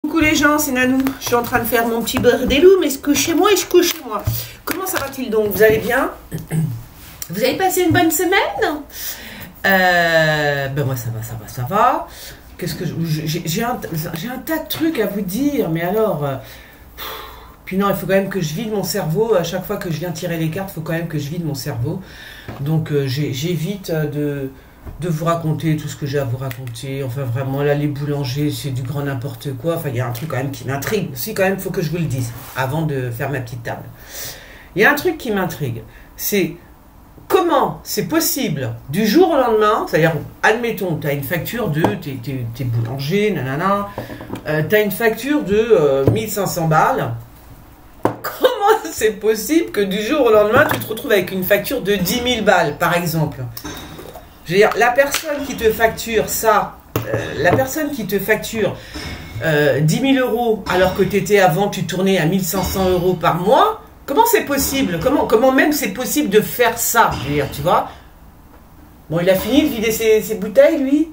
Coucou les gens, c'est Nanou. Je suis en train de faire mon petit bordelou, mais je couche chez moi et je couche chez moi. Comment ça va-t-il donc? Vous allez bien? Vous avez passé une bonne semaine? Ben moi ça va. Qu'est-ce que j'ai un tas de trucs à vous dire, mais alors... puis non, il faut quand même que je vide mon cerveau. À chaque fois que je viens tirer les cartes, il faut quand même que je vide mon cerveau. Donc j'évite de vous raconter tout ce que j'ai à vous raconter. Enfin vraiment, là les boulangers, c'est du grand n'importe quoi. Enfin, il y a un truc quand même qui m'intrigue. Si quand même, il faut que je vous le dise, avant de faire ma petite table. Il y a un truc qui m'intrigue, c'est... Comment c'est possible du jour au lendemain, c'est-à-dire, admettons, tu as une facture de, t'es boulanger, nanana, tu as une facture de 1500 balles. Comment c'est possible que du jour au lendemain, tu te retrouves avec une facture de 10 000 balles, par exemple? Je veux dire, la personne qui te facture ça, 10 000 euros, alors que tu étais avant, tu tournais à 1500 euros par mois. Comment c'est possible? Comment même c'est possible de faire ça? Je veux dire, tu vois? Bon, il a fini de vider ses bouteilles, lui?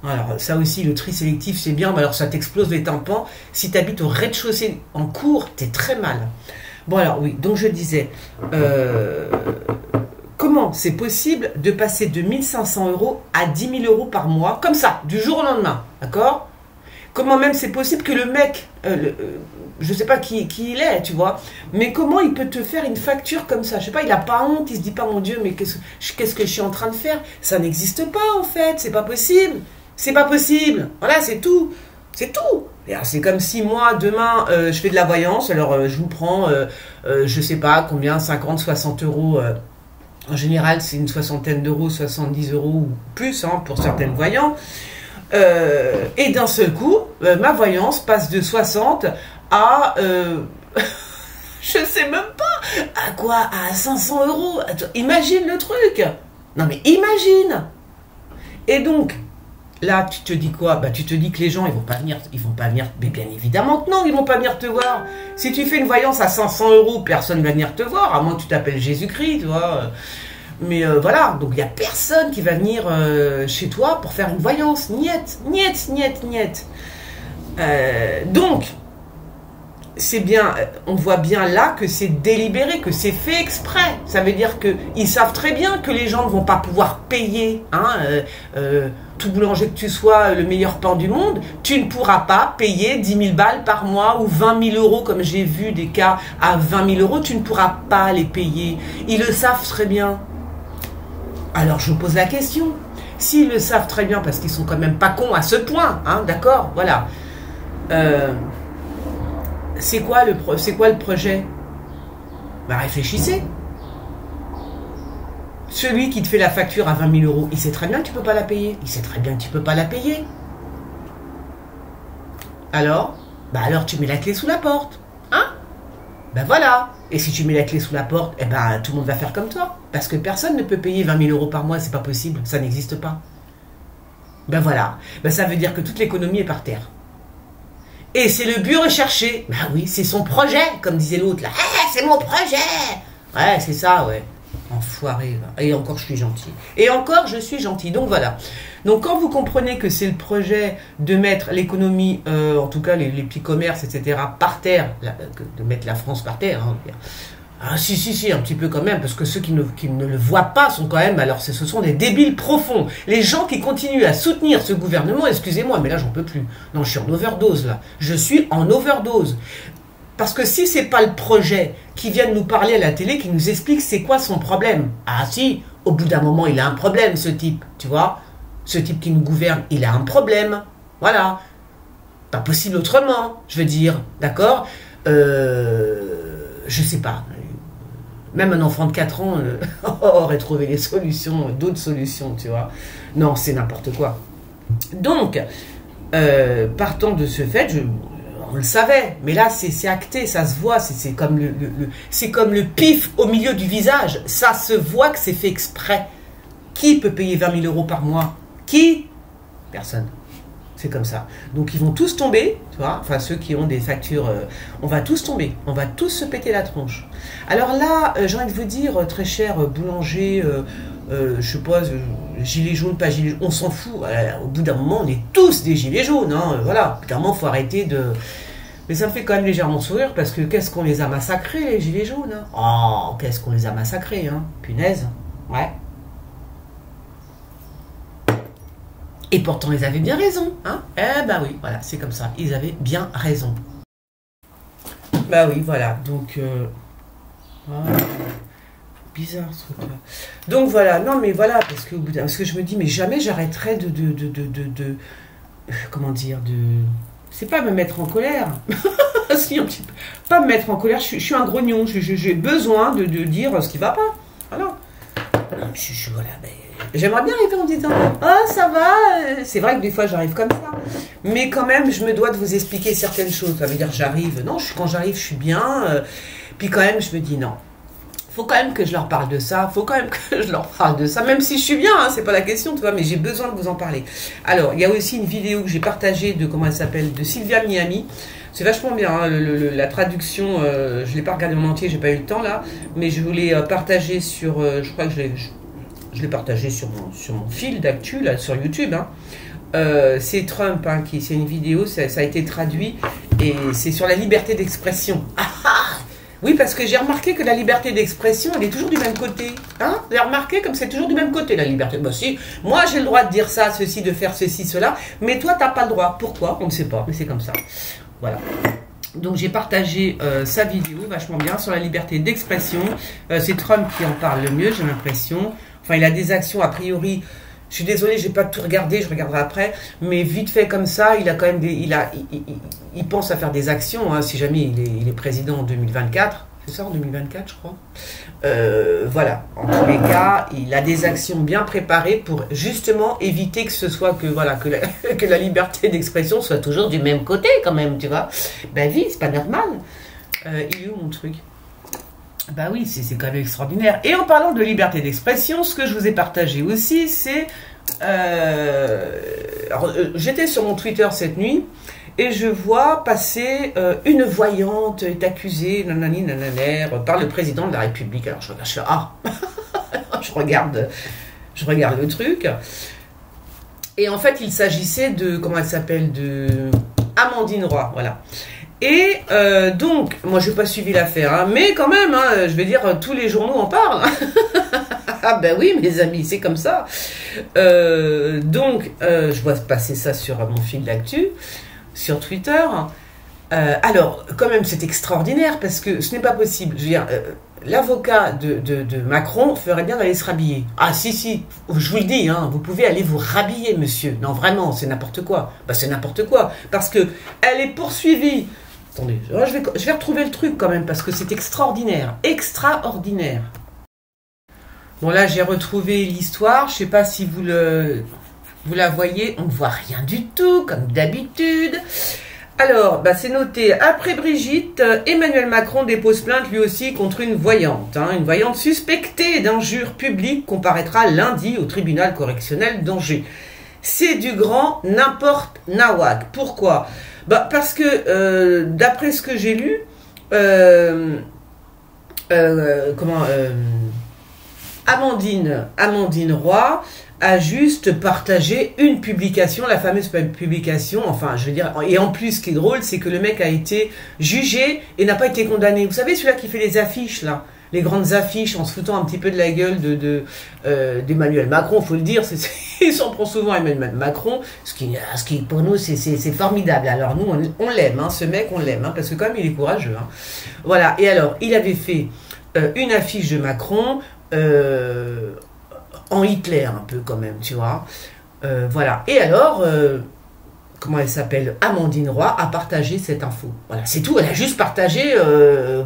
Alors, ça aussi, le tri sélectif, c'est bien, mais alors ça t'explose les tympans. Si tu habites au rez-de-chaussée en cours, t'es très mal. Bon, alors, oui, donc je disais... comment c'est possible de passer de 1500 euros à 10 000 euros par mois, comme ça, du jour au lendemain, d'accord? Comment même c'est possible que le mec, je sais pas qui il est, tu vois, mais comment il peut te faire une facture comme ça? Je sais pas, il a pas honte, il se dit pas, mon Dieu, mais qu'est-ce que je suis en train de faire? Ça n'existe pas, en fait, c'est pas possible. C'est pas possible. Voilà, c'est tout. C'est tout. C'est comme si moi, demain, je fais de la voyance, alors je vous prends, je sais pas combien, 50, 60 euros. En général, c'est une soixantaine d'euros, 70 euros ou plus, hein, pour certaines voyants. Et d'un seul coup, ma voyance passe de 60 à... je sais même pas. À quoi? À 500 euros. Attends, imagine le truc. Non mais imagine. Et donc, là, tu te dis quoi? Bah, tu te dis que les gens, ils vont pas venir. Mais bien évidemment que non, ils vont pas venir te voir. Si tu fais une voyance à 500 euros, personne va venir te voir, à moins que tu t'appelles Jésus-Christ, tu vois. Mais voilà, donc il n'y a personne qui va venir chez toi pour faire une voyance. Niet. Donc, c'est bien, on voit bien là que c'est délibéré, que c'est fait exprès. Ça veut dire qu'ils savent très bien que les gens ne vont pas pouvoir payer, hein, tout boulanger que tu sois, le meilleur pain du monde, tu ne pourras pas payer 10 000 balles par mois ou 20 000 euros, comme j'ai vu des cas à 20 000 euros, tu ne pourras pas les payer. Ils le savent très bien. Alors je vous pose la question, s'ils le savent très bien, parce qu'ils sont quand même pas cons à ce point, hein, d'accord, voilà. C'est quoi le projet? Bah réfléchissez. Celui qui te fait la facture à 20 000 euros, il sait très bien que tu peux pas la payer. Il sait très bien que tu peux pas la payer. Alors? Bah alors tu mets la clé sous la porte, hein? Ben voilà. Et si tu mets la clé sous la porte, eh ben tout le monde va faire comme toi. Parce que personne ne peut payer 20 000 euros par mois, c'est pas possible, ça n'existe pas. Ben voilà. Ben ça veut dire que toute l'économie est par terre. Et c'est le but recherché. Ben oui, c'est son projet, comme disait l'autre là. C'est mon projet. Ouais, c'est ça, ouais. Enfoiré. Et encore je suis gentil. Et encore je suis gentil. Donc voilà. Donc quand vous comprenez que c'est le projet de mettre l'économie, en tout cas les petits commerces, etc., par terre, de mettre la France par terre, hein, ah, si, un petit peu quand même, parce que ceux qui ne le voient pas sont quand même, alors ce sont des débiles profonds. Les gens qui continuent à soutenir ce gouvernement, excusez-moi, mais là j'en peux plus. Non, je suis en overdose là. Je suis en overdose. Parce que si c'est pas le projet qui vient de nous parler à la télé, qui nous explique c'est quoi son problème. Ah si, au bout d'un moment il a un problème ce type, tu vois. Ce type qui nous gouverne, il a un problème. Voilà. Pas possible autrement, je veux dire. D'accord? Je sais pas. Même un enfant de 4 ans aurait trouvé des solutions, d'autres solutions, tu vois. Non, c'est n'importe quoi. Donc, partant de ce fait, on le savait, mais là, c'est acté, ça se voit, c'est comme le pif au milieu du visage. Ça se voit que c'est fait exprès. Qui peut payer 20 000 euros par mois? Qui? Personne. C'est comme ça. Donc ils vont tous tomber, tu vois, enfin ceux qui ont des factures, on va tous tomber, on va tous se péter la tronche. Alors là, j'ai envie de vous dire, très cher boulanger, je sais pas, gilet jaune, pas gilet jaune, on s'en fout. Au bout d'un moment, on est tous des gilets jaunes. Hein, voilà, clairement, faut arrêter de... Mais ça me fait quand même légèrement sourire parce que qu'est-ce qu'on les a massacrés, les gilets jaunes. Hein. Oh, qu'est-ce qu'on les a massacrés, hein. Punaise. Ouais. Et pourtant, ils avaient bien raison. Hein. Eh ben oui, voilà, c'est comme ça. Ils avaient bien raison. Bah oui, voilà. Donc... voilà. Bizarre ce truc-là. Donc voilà, non mais voilà, parce que je me dis, mais jamais j'arrêterai de comment dire, c'est pas me mettre en colère. Si, un petit peu. Pas me mettre en colère, je suis un grognon, j'ai besoin de dire ce qui va pas. Voilà. Voilà, ben, j'aimerais bien arriver en disant, oh ça va, c'est vrai que des fois j'arrive comme ça. Mais quand même, je me dois de vous expliquer certaines choses. Ça veut dire j'arrive, non, quand j'arrive, je suis bien. Puis quand même, je me dis non. Faut quand même que je leur parle de ça, même si je suis bien, hein, c'est pas la question, tu vois, mais j'ai besoin de vous en parler. Alors, il y a aussi une vidéo que j'ai partagée de, comment elle s'appelle, de Sylvia Miami. C'est vachement bien, hein, la traduction, je l'ai pas regardé en entier, j'ai pas eu le temps là, mais je voulais partager sur, je crois que je l'ai partagé sur mon fil d'actu, là, sur YouTube, hein. C'est Trump, hein, c'est une vidéo, ça a été traduit, et c'est sur la liberté d'expression. Oui, parce que j'ai remarqué que la liberté d'expression, elle est toujours du même côté. Hein? Vous avez remarqué comme c'est toujours du même côté, la liberté. Bah si, moi j'ai le droit de dire ça, ceci, de faire ceci, cela, mais toi, t'as pas le droit. Pourquoi? On ne sait pas, mais c'est comme ça. Voilà. Donc j'ai partagé sa vidéo, vachement bien, sur la liberté d'expression. C'est Trump qui en parle le mieux, j'ai l'impression. Enfin, il a des actions, a priori... Je suis désolée, j'ai pas tout regardé, je regarderai après, mais vite fait comme ça, il a quand même il pense à faire des actions, hein, si jamais il est président en 2024, c'est ça en 2024 je crois. Voilà, en tous les cas, il a des actions bien préparées pour justement éviter que ce soit que voilà que la liberté d'expression soit toujours du même côté quand même, tu vois. Ben oui, c'est pas normal. Il est où mon truc? Bah oui, c'est quand même extraordinaire. Et en parlant de liberté d'expression, ce que je vous ai partagé aussi, c'est... j'étais sur mon Twitter cette nuit, et je vois passer une voyante est accusée, nanani, nananère, par le président de la République. Alors je fais, ah je regarde le truc. Et en fait, il s'agissait de... Comment elle s'appelle? De Amandine Roy, voilà. Et donc, moi je n'ai pas suivi l'affaire, hein, mais quand même, hein, je vais dire, tous les journaux en parlent. Ah ben oui, mes amis, c'est comme ça. Donc, je vois passer ça sur mon fil d'actu, sur Twitter. Alors, quand même, c'est extraordinaire, parce que ce n'est pas possible. Je veux dire, l'avocat de Macron ferait bien d'aller se rhabiller. Ah si, je vous le dis, hein, vous pouvez aller vous rhabiller, monsieur. Non, vraiment, c'est n'importe quoi. Bah, c'est n'importe quoi, parce que elle est poursuivie. Attendez, je vais retrouver le truc quand même, parce que c'est extraordinaire. Extraordinaire. Bon, là, j'ai retrouvé l'histoire. Je ne sais pas si vous la voyez. On ne voit rien du tout, comme d'habitude. Alors, bah, c'est noté. Après Brigitte, Emmanuel Macron dépose plainte lui aussi contre une voyante. Hein, une voyante suspectée d'injure publique comparaîtra lundi au tribunal correctionnel d'Angers. C'est du grand n'importe nawak. Pourquoi? Bah, parce que, d'après ce que j'ai lu, Amandine Roy a juste partagé une publication, la fameuse publication, enfin, je veux dire, et en plus, ce qui est drôle, c'est que le mec a été jugé et n'a pas été condamné. Vous savez, celui-là qui fait les affiches, là, les grandes affiches en se foutant un petit peu de la gueule d'Emmanuel Macron, faut le dire, il s'en prend souvent à Emmanuel Macron, ce qui pour nous c'est formidable. Alors nous on l'aime, hein, ce mec on l'aime, hein, parce que quand même il est courageux. Hein. Voilà, et alors il avait fait une affiche de Macron en Hitler un peu quand même, tu vois. Voilà, et alors... comment elle s'appelle, Amandine Roy, a partagé cette info. Voilà, c'est tout, elle a juste partagé,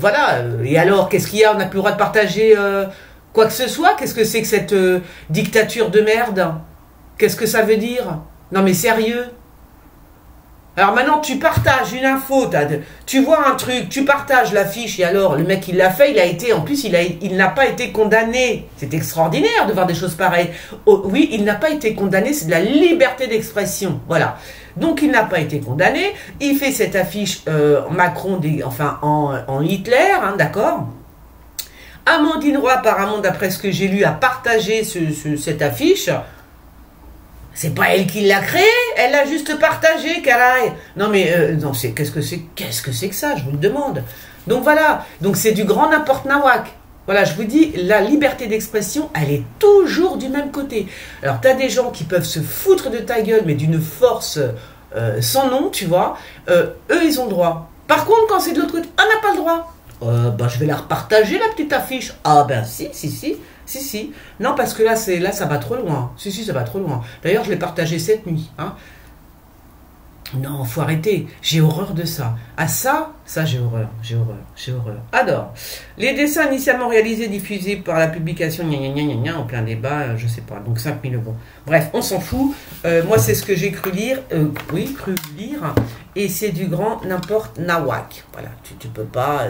voilà. Et alors, qu'est-ce qu'il y a? On n'a plus le droit de partager quoi que ce soit? Qu'est-ce que c'est que cette dictature de merde? Qu'est-ce que ça veut dire? Non mais sérieux? Alors maintenant, tu partages une info, tu vois un truc, tu partages l'affiche, et alors, le mec, il l'a fait, il a été, en plus, il n'a pas été condamné. C'est extraordinaire de voir des choses pareilles. Oh, oui, il n'a pas été condamné, c'est de la liberté d'expression, voilà. Donc, il n'a pas été condamné, il fait cette affiche Macron, enfin, en Hitler, hein, d'accord? Amandine Roy, apparemment, d'après ce que j'ai lu, a partagé cette affiche. C'est pas elle qui l'a créée, elle l'a juste partagée, caray. Non mais, non, qu'est-ce que c'est que ça, je vous le demande. Donc voilà, donc c'est du grand n'importe nawak. Voilà, je vous dis, la liberté d'expression, elle est toujours du même côté. Alors, t'as des gens qui peuvent se foutre de ta gueule, mais d'une force sans nom, tu vois. Eux, ils ont le droit. Par contre, quand c'est de l'autre côté, on n'a pas le droit. Ben, je vais la repartager, la petite affiche. Ah ben si. Non, parce que là, ça va trop loin. Si, ça va trop loin. D'ailleurs, je l'ai partagé cette nuit. Hein. Non, faut arrêter. J'ai horreur de ça. Ah ça j'ai horreur. Alors, les dessins initialement réalisés, diffusés par la publication en plein débat, je sais pas, donc 5000 €. Bref, on s'en fout. Moi, c'est ce que j'ai cru lire. Et c'est du grand n'importe nawak. Voilà, tu peux pas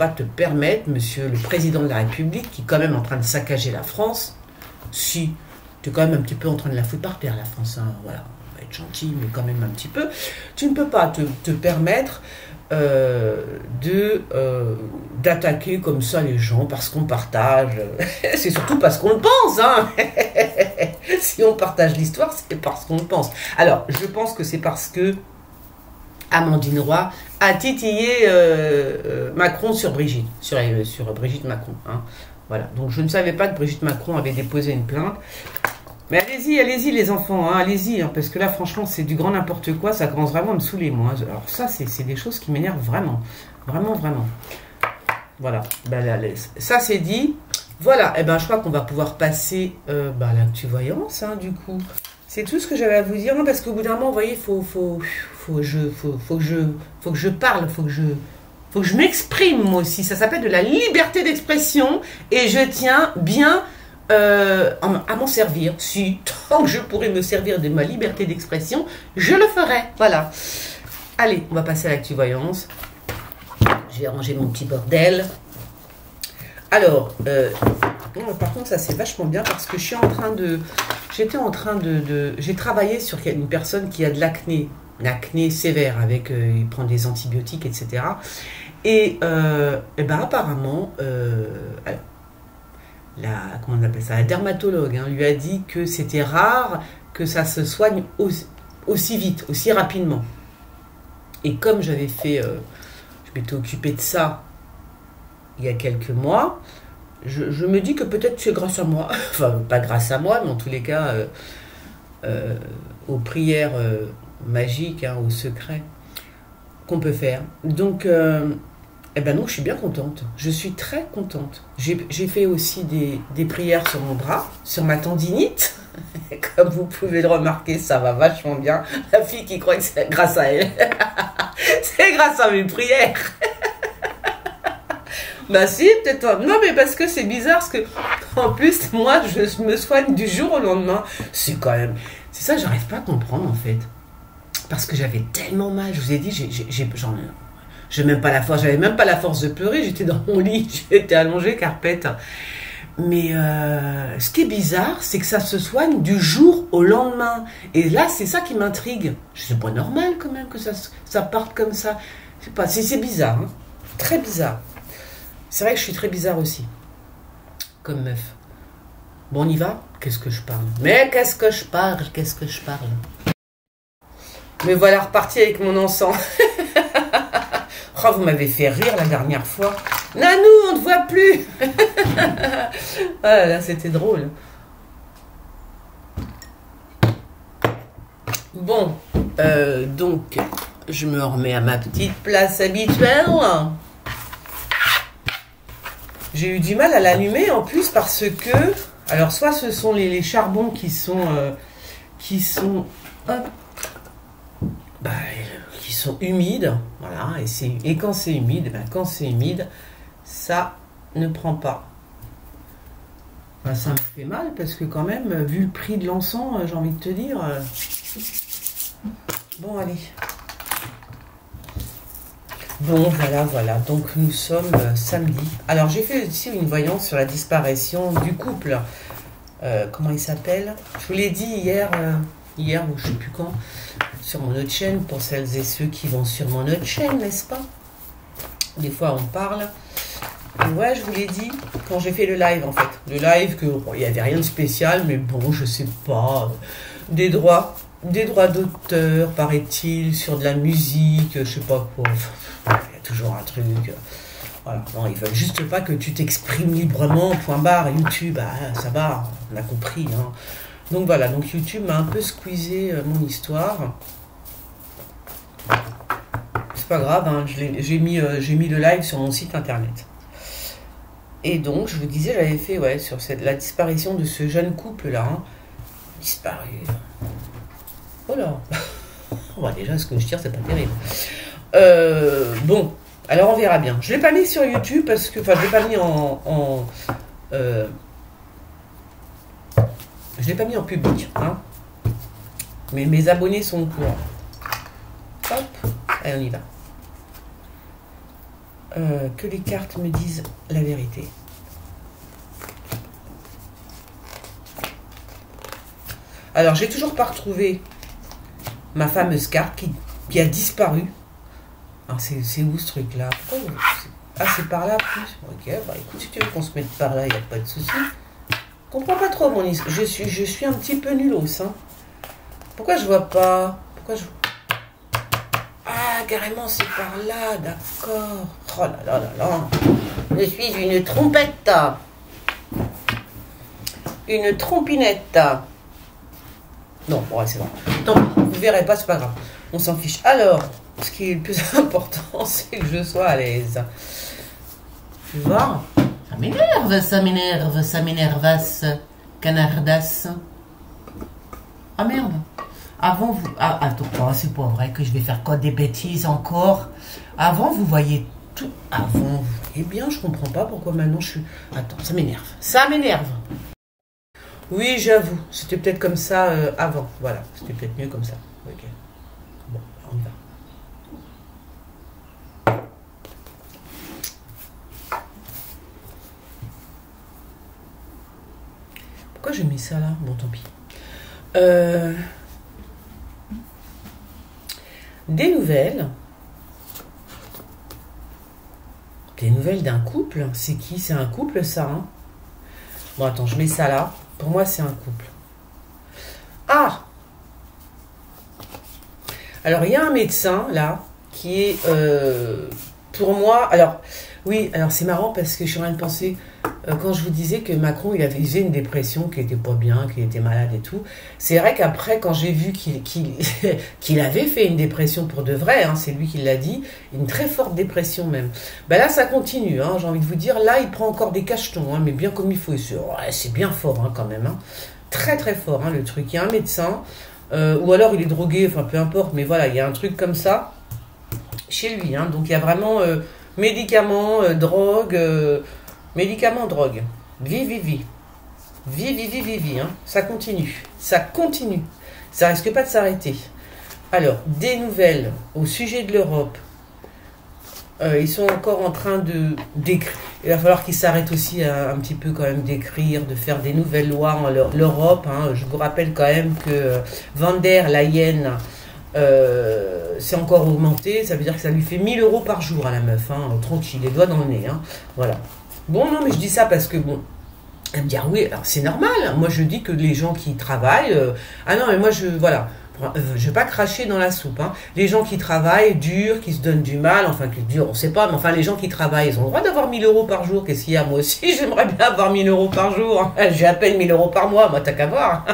te permettre, monsieur le président de la République, qui est quand même en train de saccager la France. Si, tu es quand même un petit peu en train de la foutre par terre, la France. Hein, voilà. Gentil, mais quand même un petit peu, tu ne peux pas te permettre d'attaquer comme ça les gens parce qu'on partage. C'est surtout parce qu'on le pense. Hein. Si on partage l'histoire, c'est parce qu'on le pense. Alors, je pense que c'est parce que Amandine Roy a titillé Macron sur Brigitte, sur Brigitte Macron. Hein. Voilà. Donc, je ne savais pas que Brigitte Macron avait déposé une plainte. Mais allez-y les enfants, hein, allez-y, hein, parce que là franchement c'est du grand n'importe quoi, ça commence vraiment à me saouler moi. Alors ça c'est des choses qui m'énervent vraiment. Voilà, ben, là, ça c'est dit. Voilà, et ben je crois qu'on va pouvoir passer à l'actu voyance, hein, du coup. C'est tout ce que j'avais à vous dire, non, parce qu'au bout d'un moment, vous voyez, faut que je parle, faut que je m'exprime moi aussi. Ça s'appelle de la liberté d'expression et je tiens bien à m'en servir. Si tant que je pourrais me servir de ma liberté d'expression, je le ferai. Voilà. Allez, on va passer à l'actu voyance. J'ai rangé mon petit bordel. Alors, par contre, ça c'est vachement bien parce que j'ai travaillé sur une personne qui a de l'acné, une acné sévère avec, il prend des antibiotiques, etc. Et ben apparemment, comment on appelle ça, la dermatologue lui a dit que c'était rare que ça se soigne aussi vite, aussi rapidement. Et comme je m'étais occupée de ça il y a quelques mois, je me dis que peut-être c'est grâce à moi, enfin pas grâce à moi, mais en tous les cas aux prières magiques, hein, aux secrets qu'on peut faire. Donc eh ben non, je suis bien contente. Je suis très contente. J'ai fait aussi des prières sur mon bras, sur ma tendinite. Comme vous pouvez le remarquer, ça va vachement bien. La fille qui croit que c'est grâce à elle. C'est grâce à mes prières. Bah si, peut-être. Non, mais parce que c'est bizarre, parce que en plus, moi, je me soigne du jour au lendemain. C'est quand même... C'est ça, j'arrive pas à comprendre, en fait. Parce que j'avais tellement mal. Je vous ai dit, j'avais même pas la force de pleurer, j'étais dans mon lit, j'étais allongée, carpette. Mais ce qui est bizarre, c'est que ça se soigne du jour au lendemain. Et là, c'est ça qui m'intrigue. C'est pas normal quand même que ça parte comme ça. Je sais pas, c'est bizarre, hein. Très bizarre. C'est vrai que je suis très bizarre aussi, comme meuf. Bon, on y va? Qu'est-ce que je parle? Mais qu'est-ce que je parle? Me voilà reparti avec mon encens. Oh, vous m'avez fait rire la dernière fois. Nanou, on ne te voit plus. Ah là, c'était drôle. Bon, donc, je me remets à ma petite place habituelle. J'ai eu du mal à l'allumer en plus parce que... Alors, soit ce sont les charbons qui sont humides, voilà, et quand c'est humide, ça ne prend pas. Ben, ça me fait mal parce que quand même, vu le prix de l'encens, j'ai envie de te dire... Bon, allez. Bon, voilà, donc nous sommes samedi. Alors, j'ai fait aussi une voyance sur la disparition du couple. Comment il s'appelle? Je vous l'ai dit hier ou je ne sais plus quand, sur mon autre chaîne, pour celles et ceux qui vont sur mon autre chaîne, n'est-ce pas? Des fois, on parle. Ouais, je vous l'ai dit quand j'ai fait le live en fait. Le live que bon, il n'y avait rien de spécial, mais bon, je sais pas. Des droits d'auteur, paraît-il, sur de la musique, je sais pas quoi. Enfin, il y a toujours un truc. Voilà. Non, ils veulent juste pas que tu t'exprimes librement, point barre, YouTube, ah, ça va, on a compris. Hein. Donc voilà, donc YouTube m'a un peu squeezé mon histoire. C'est pas grave, hein, j'ai mis le live sur mon site internet. Et donc, je vous disais, j'avais fait ouais, sur la disparition de ce jeune couple-là. Hein. Disparu. Oh là. Bon, déjà, ce que je tire, c'est pas terrible. Bon, alors on verra bien. Je ne l'ai pas mis sur YouTube parce que... Enfin, je ne l'ai pas mis je l'ai pas mis en public. Hein. Mais mes abonnés sont au courant. Hop. Allez, on y va. Que les cartes me disent la vérité. Alors, j'ai toujours pas retrouvé ma fameuse carte qui a disparu. Alors, c'est où ce truc-là? Ah, c'est par là plus. Ok, bah écoute, si tu veux qu'on se mette par là, il n'y a pas de souci. Je comprends pas trop mon histoire. Je suis un petit peu nulos. Hein. Pourquoi je vois pas? Pourquoi je... Ah, carrément, c'est par là, d'accord. Oh là là là là. Je suis une trompette. Une trompinette. Non, ouais, c'est bon. Tant pis, vous verrez pas, c'est pas grave. On s'en fiche. Alors, ce qui est le plus important, c'est que je sois à l'aise. Tu vois? Ça m'énerve, ça m'énervasse, canardasse. Ah merde. Avant, vous... Ah, attends, oh, c'est pas vrai que je vais faire quoi des bêtises encore. Avant, vous voyez tout... Avant, vous voyez bien, je comprends pas pourquoi maintenant je suis... Attends, ça m'énerve. Ça m'énerve. Oui, j'avoue. C'était peut-être comme ça avant. Voilà, c'était peut-être mieux comme ça. Ok. Bon, on y va. Pourquoi j'ai mis ça là? Bon, tant pis. Des nouvelles. Des nouvelles d'un couple. C'est qui? C'est un couple, ça, hein? Bon, attends, je mets ça là. Pour moi, c'est un couple. Ah! Alors, il y a un médecin, là, qui est, pour moi... Alors, oui, alors c'est marrant parce que je suis en train de penser... quand je vous disais que Macron, il avait une dépression, qu'il était pas bien, qu'il était malade et tout, c'est vrai qu'après, quand j'ai vu qu'il avait fait une dépression pour de vrai, hein, c'est lui qui l'a dit, une très forte dépression même, ben là, ça continue, hein, j'ai envie de vous dire, là, il prend encore des cachetons, hein, mais bien comme il faut, c'est bien fort hein, quand même, hein, très très fort, hein, le truc. Il y a un médecin, ou alors il est drogué, enfin peu importe, mais voilà, il y a un truc comme ça chez lui, hein, donc il y a vraiment médicaments, drogue... médicaments, drogue. Vie. Hein. Ça continue. Ça continue. Ça risque pas de s'arrêter. Alors, des nouvelles au sujet de l'Europe. Ils sont encore en train d'écrire. Il va falloir qu'ils s'arrêtent aussi un petit peu quand même d'écrire, de faire des nouvelles lois en l'Europe. Hein. Je vous rappelle quand même que Van der Leyen c'est encore augmenté. Ça veut dire que ça lui fait 1000 € par jour à la meuf. Hein. Tranquille, les doigts dans le nez. Hein. Voilà. Bon, non, mais je dis ça parce que, bon, elle me dit, ah oui, alors c'est normal. Moi, je dis que les gens qui travaillent... ah non, mais moi, voilà, je vais pas cracher dans la soupe. Hein. Les gens qui travaillent, dur, qui se donnent du mal, enfin, qui dur, on sait pas, mais enfin, les gens qui travaillent, ils ont le droit d'avoir 1000 € par jour. Qu'est-ce qu'il y a? Moi aussi, j'aimerais bien avoir 1000 € par jour. J'ai à peine 1000 € par mois, moi, t'as qu'à voir.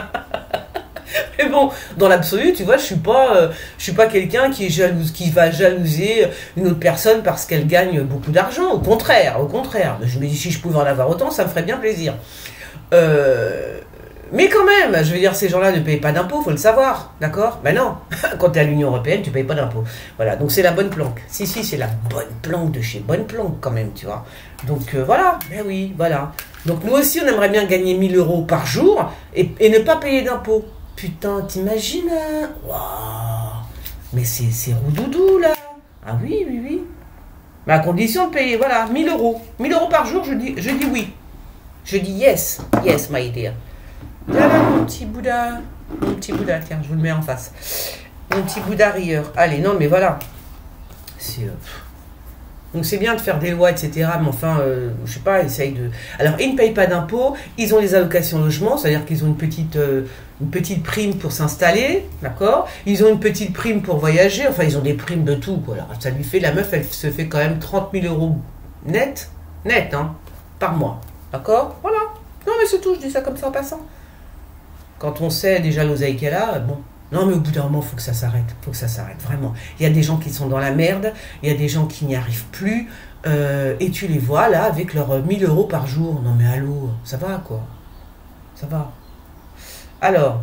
Mais bon, dans l'absolu, tu vois, je suis pas quelqu'un qui va jalouser une autre personne parce qu'elle gagne beaucoup d'argent. Au contraire. Je me dis, si je pouvais en avoir autant, ça me ferait bien plaisir. Mais quand même, je veux dire, ces gens-là ne payent pas d'impôts, faut le savoir, d'accord? Ben non, quand tu es à l'Union Européenne, tu payes pas d'impôts. Voilà, donc c'est la bonne planque. Si, c'est la bonne planque de chez Bonne Planque quand même, tu vois. Donc voilà, ben oui, voilà. Donc nous aussi, on aimerait bien gagner 1000 € par jour et ne pas payer d'impôts. Putain, t'imagines? Waouh! Mais c'est roudoudou, là. Ah oui. Mais à condition de payer, voilà, 1000 €. 1000 € par jour, je dis oui. Je dis yes, my dear. Voilà, mon petit Bouddha, tiens, je vous le mets en face. Mon petit Bouddha rieur. Allez, non, mais voilà. C'est... Donc c'est bien de faire des lois, etc. Mais enfin, je sais pas, essaye de... Alors, ils ne payent pas d'impôts, ils ont les allocations logement, c'est-à-dire qu'ils ont une petite prime pour s'installer, d'accord? Ils ont une petite prime pour voyager, enfin, ils ont des primes de tout, quoi. Alors, ça lui fait, la meuf, elle se fait quand même 30 000 euros net, hein, par mois, d'accord? Voilà. Non, mais c'est tout, je dis ça comme ça en passant. Quand on sait déjà l'oseille qu'elle a, bon... Non, mais au bout d'un moment, il faut que ça s'arrête. Il faut que ça s'arrête, vraiment. Il y a des gens qui sont dans la merde, il y a des gens qui n'y arrivent plus, et tu les vois, là, avec leurs 1000 euros par jour. Non, mais allô, ça va, quoi. Ça va. Alors.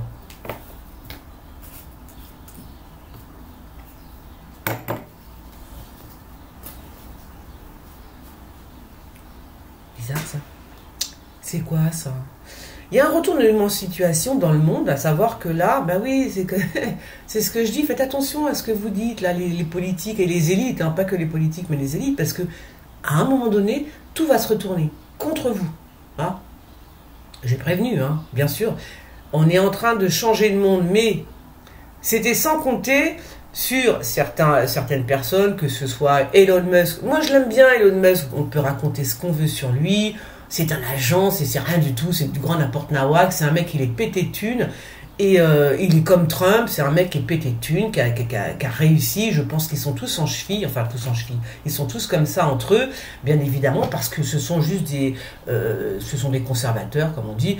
Bizarre, ça. C'est quoi, ça? Il y a un retournement de situation dans le monde, à savoir que là, ben oui, c'est ce que je dis, faites attention à ce que vous dites, là, les politiques et les élites, hein, pas que les politiques, mais les élites, parce que à un moment donné, tout va se retourner contre vous. Hein. J'ai prévenu, hein, bien sûr. On est en train de changer le monde, mais c'était sans compter sur certaines personnes, que ce soit Elon Musk. Moi, je l'aime bien, Elon Musk, on peut raconter ce qu'on veut sur lui. C'est un agent, c'est rien du tout, c'est du grand n'importe nawak, c'est un mec qui est pété de thunes, et il est comme Trump, c'est un mec qui est pété de thunes, qui a réussi, je pense qu'ils sont tous en cheville, enfin tous en cheville, ils sont tous comme ça entre eux, bien évidemment, parce que ce sont juste des conservateurs, comme on dit,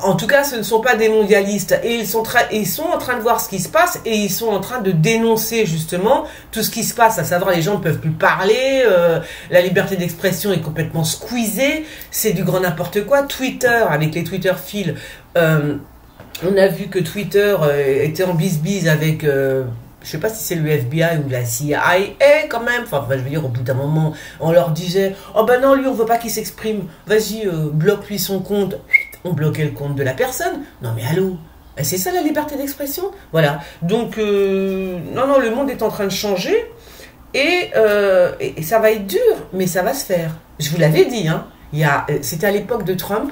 en tout cas ce ne sont pas des mondialistes, et ils sont en train de voir ce qui se passe, et ils sont en train de dénoncer justement tout ce qui se passe, à savoir les gens ne peuvent plus parler, la liberté d'expression est complètement squeezée, c'est du grand n'importe quoi, Twitter, avec les Twitter fils, on a vu que Twitter était en bise-bise avec, je sais pas si c'est le FBI ou la CIA, quand même, enfin je veux dire, au bout d'un moment, on leur disait, oh ben non, lui on veut pas qu'il s'exprime, vas-y, bloque-lui son compte, on bloquait le compte de la personne, non mais allô, c'est ça la liberté d'expression? Voilà, donc, non, le monde est en train de changer, et ça va être dur, mais ça va se faire. Je vous l'avais dit, hein, c'était à l'époque de Trump.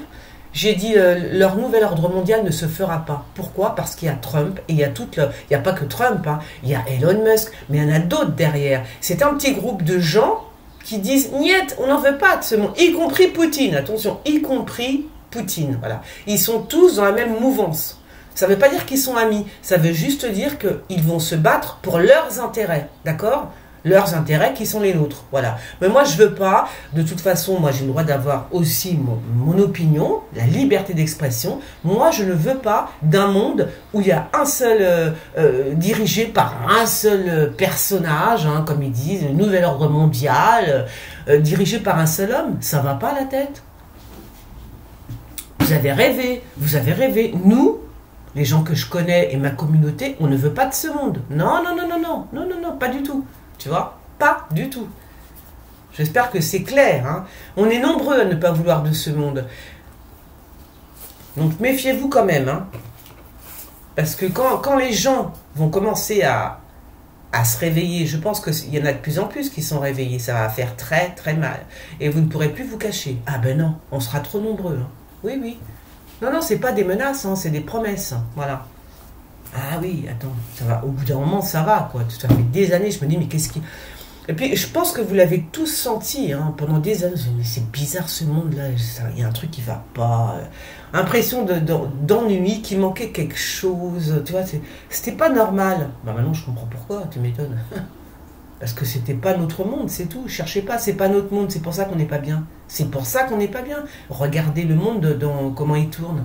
J'ai dit, leur nouvel ordre mondial ne se fera pas. Pourquoi? Parce qu'il y a Trump, et il y a pas que Trump, hein, il y a Elon Musk, mais il y en a d'autres derrière. C'est un petit groupe de gens qui disent, niet, on n'en veut pas de ce monde, y compris Poutine, attention, y compris Poutine, voilà. Ils sont tous dans la même mouvance. Ça ne veut pas dire qu'ils sont amis, ça veut juste dire qu'ils vont se battre pour leurs intérêts, d'accord? Leurs intérêts qui sont les nôtres, voilà. Mais moi, je veux pas, de toute façon, moi, j'ai le droit d'avoir aussi mon opinion, la liberté d'expression. Moi, je ne veux pas d'un monde où il y a un seul, dirigé par un seul personnage, hein, comme ils disent, un nouvel ordre mondial, dirigé par un seul homme. Ça va pas la tête. Vous avez rêvé. Nous, les gens que je connais et ma communauté, on ne veut pas de ce monde. Non, pas du tout. Tu vois? Pas du tout. J'espère que c'est clair. Hein. On est nombreux à ne pas vouloir de ce monde. Donc méfiez-vous quand même. Hein. Parce que quand les gens vont commencer à se réveiller, je pense qu'il y en a de plus en plus qui sont réveillés. Ça va faire très très mal. Et vous ne pourrez plus vous cacher. Ah ben non, on sera trop nombreux. Hein. Oui. Non, c'est pas des menaces, hein, c'est des promesses. Voilà. Ah oui, attends, ça va. Au bout d'un moment, ça va, quoi. Ça fait des années, je me dis, mais qu'est-ce qui... Et puis, je pense que vous l'avez tous senti, hein, pendant des années. Mais c'est bizarre, ce monde-là. Il y a un truc qui va pas. Impression d'ennui, qui manquait quelque chose. Tu vois, c'était pas normal. Bah maintenant, je comprends pourquoi, tu m'étonnes. Parce que c'était pas notre monde, c'est tout. Cherchez pas, c'est pas notre monde. C'est pour ça qu'on n'est pas bien. C'est pour ça qu'on n'est pas bien. Regardez le monde, comment il tourne.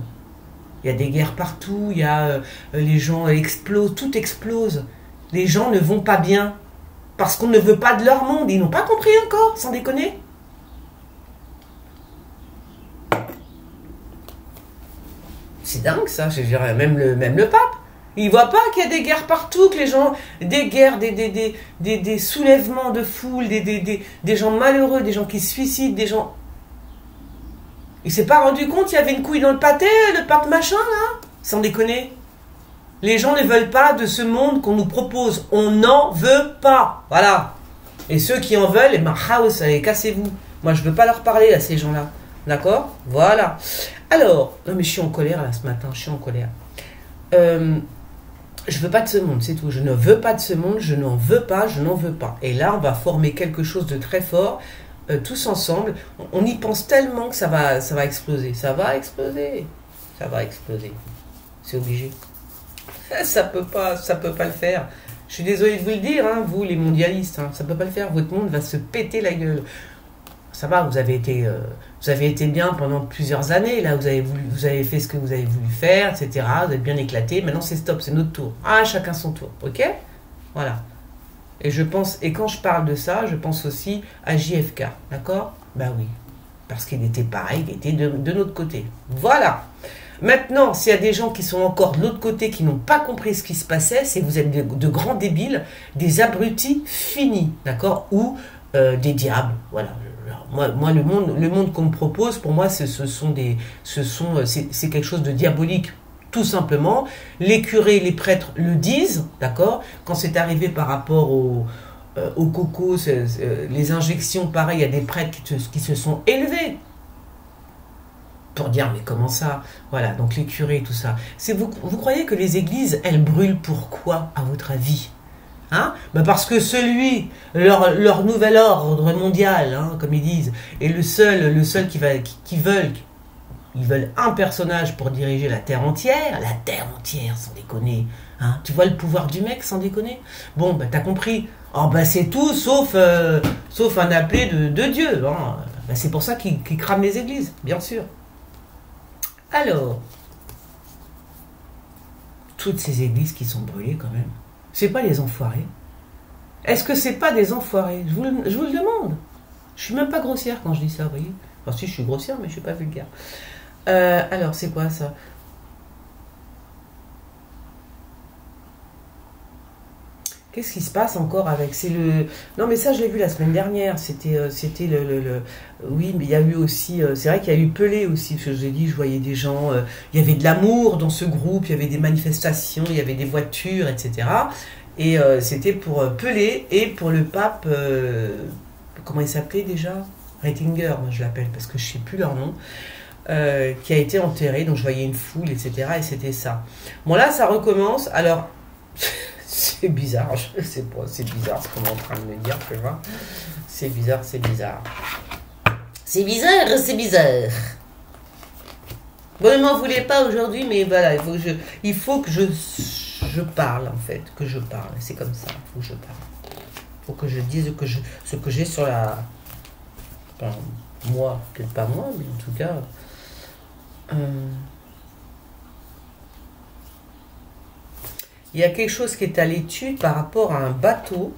Il y a des guerres partout, il y a les gens explosent, tout explose. Les gens ne vont pas bien parce qu'on ne veut pas de leur monde. Ils n'ont pas compris encore, sans déconner. C'est dingue ça, je dirais, même le pape. Il voit pas qu'il y a des guerres partout, que les gens, des guerres, des soulèvements de foule, des gens malheureux, des gens qui se suicident, des gens... Il s'est pas rendu compte qu'il y avait une couille dans le pâté, le pape machin, là? Sans déconner. Les gens ne veulent pas de ce monde qu'on nous propose. On n'en veut pas. Voilà. Et ceux qui en veulent, house, allez, cassez-vous. Moi, je veux pas leur parler à ces gens-là. D'accord? Voilà. Alors, non mais je suis en colère, là, ce matin. Je suis en colère. je veux pas de ce monde, c'est tout. Je ne veux pas de ce monde, je n'en veux pas, je n'en veux pas. Et là, on va former quelque chose de très fort, tous ensemble. On y pense tellement que ça va exploser. Ça va exploser. Ça va exploser. C'est obligé. Ça peut pas le faire. Je suis désolée de vous le dire, hein, vous les mondialistes, hein, ça peut pas le faire. Votre monde va se péter la gueule. Ça va, vous avez été bien pendant plusieurs années. Là, vous avez fait ce que vous avez voulu faire, etc. Vous êtes bien éclaté. Maintenant, c'est stop, c'est notre tour. Ah, chacun son tour, ok? Voilà. Et quand je parle de ça, je pense aussi à JFK, d'accord? Ben oui, parce qu'il était pareil, il était de notre côté. Voilà. Maintenant, s'il y a des gens qui sont encore de l'autre côté, qui n'ont pas compris ce qui se passait, c'est que vous êtes de grands débiles, des abrutis finis, d'accord? Ou des diables, voilà. Moi, le monde qu'on me propose, pour moi, c'est quelque chose de diabolique, tout simplement. Les curés, les prêtres le disent, d'accord? Quand c'est arrivé par rapport au coco, les injections, pareil, il y a des prêtres qui se sont élevés pour dire, mais comment ça? Voilà, donc les curés, tout ça. Vous croyez que les églises, elles brûlent pourquoi, à votre avis? Hein? Ben parce que leur nouvel ordre mondial, hein, comme ils disent, est le seul qui veulent un personnage pour diriger la terre entière, sans déconner. Hein? Tu vois le pouvoir du mec, sans déconner? Bon, ben t'as compris. Oh, ben c'est tout, sauf un appelé de Dieu. Hein? Ben, c'est pour ça qu'ils crament les églises, bien sûr. Alors, toutes ces églises qui sont brûlées quand même, c'est pas des enfoirés? Est-ce que c'est pas des enfoirés? Je vous le demande. Je suis même pas grossière quand je dis ça, vous voyez. Enfin si, je suis grossière, mais je suis pas vulgaire. Alors, c'est quoi ça? Qu'est-ce qui se passe encore avec... Non, mais ça, je l'ai vu la semaine dernière. C'était Oui, mais il y a eu aussi... c'est vrai qu'il y a eu Pelé aussi, parce que je vous ai dit, je voyais des gens... il y avait de l'amour dans ce groupe, il y avait des manifestations, il y avait des voitures, etc. Et c'était pour Pelé et pour le pape... comment il s'appelait déjà? Ratzinger, moi je l'appelle, parce que je ne sais plus leur nom. Qui a été enterré, donc je voyais une foule, etc. Et c'était ça. Bon, là, ça recommence. Alors... C'est bizarre, je sais pas, c'est bizarre ce qu'on est en train de me dire, tu vois. C'est bizarre, c'est bizarre. C'est bizarre, c'est bizarre. Bon, ne m'en voulez pas aujourd'hui, mais voilà, il faut que je parle, en fait, que je parle. C'est comme ça, il faut que je parle. Il faut que je dise ce que j'ai sur la... Enfin, moi, peut-être pas moi, mais en tout cas... Il y a quelque chose qui est à l'étude par rapport à un bateau.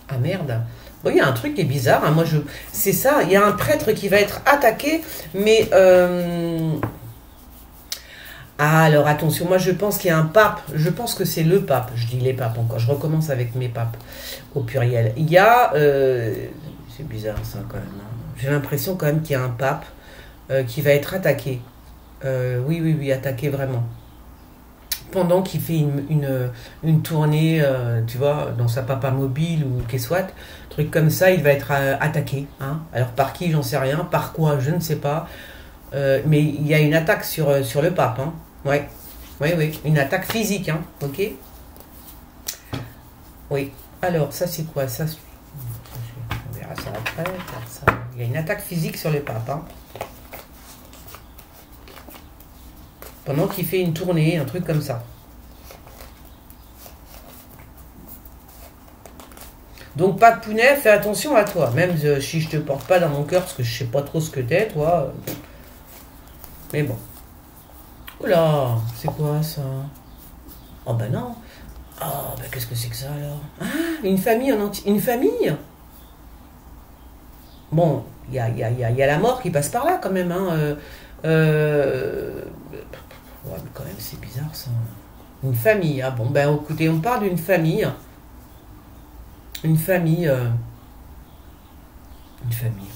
Ah merde. Bon, il y a un truc qui est bizarre. Hein. C'est ça. Il y a un prêtre qui va être attaqué. Mais... Ah, alors attention. Moi, je pense qu'il y a un pape. Je pense que c'est le pape. Je dis les papes encore. Je recommence avec mes papes au pluriel. Il y a... C'est bizarre ça quand même. Hein. J'ai l'impression quand même qu'il y a un pape qui va être attaqué. Oui, attaqué vraiment. Pendant qu'il fait une tournée, tu vois, dans sa papa mobile ou qu'est-ce soit, truc comme ça, il va être attaqué. Hein. Alors par qui, j'en sais rien, par quoi, je ne sais pas. Mais il y a une attaque sur le pape. Hein. Ouais, une attaque physique, hein. Ok. Oui. Alors ça c'est quoi? Ça, on verra ça après. Ça. Il y a une attaque physique sur le pape. Hein. Pendant qu'il fait une tournée, un truc comme ça. Donc, pas de pounet, fais attention à toi. Même si je te porte pas dans mon cœur, parce que je sais pas trop ce que t'es, toi. Mais bon. Oula, c'est quoi ça? Oh ben non. Oh ben qu'est-ce que c'est que ça alors? Ah, une famille en entier. Une famille? Bon, il y a la mort qui passe par là quand même, hein. Ouais, mais quand même, c'est bizarre ça. Une famille. Ah bon, ben écoutez, on parle d'une famille. Une famille. Une famille.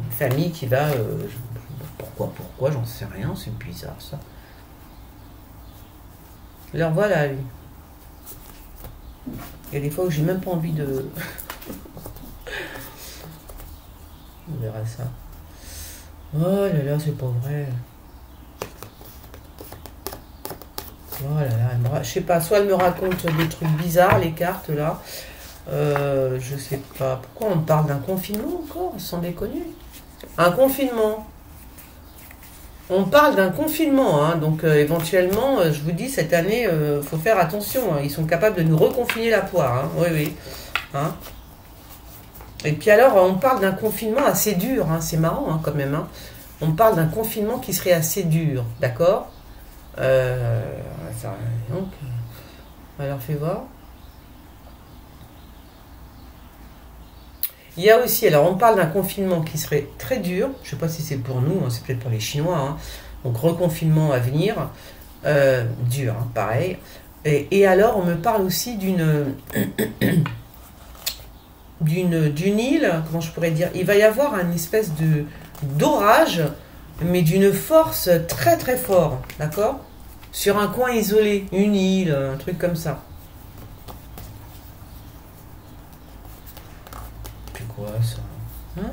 Une famille qui va. Pourquoi, j'en sais rien, c'est bizarre ça. Alors voilà, lui. Il y a des fois où j'ai même pas envie de. On verra ça. Oh là là, c'est pas vrai. Oh là là, je sais pas, soit elle me raconte des trucs bizarres, les cartes là. Je sais pas. Pourquoi on parle d'un confinement encore, sans déconner? Un confinement. On parle d'un confinement, hein, donc éventuellement, je vous dis, cette année, faut faire attention. Hein, ils sont capables de nous reconfiner la poire. Hein, oui, oui. Hein. Et puis alors, on parle d'un confinement assez dur. Hein, c'est marrant hein, quand même. Hein. On parle d'un confinement qui serait assez dur, d'accord donc, alors, fais voir. Il y a aussi, alors on parle d'un confinement qui serait très dur, je ne sais pas si c'est pour nous, hein, c'est peut-être pour les Chinois, hein. Donc reconfinement à venir, dur, hein, pareil. Et alors on me parle aussi d'une île, comment je pourrais dire, il va y avoir une espèce d'orage, mais d'une force très très fort, d'accord? Sur un coin isolé, une île, un truc comme ça. C'est quoi ça? Hein?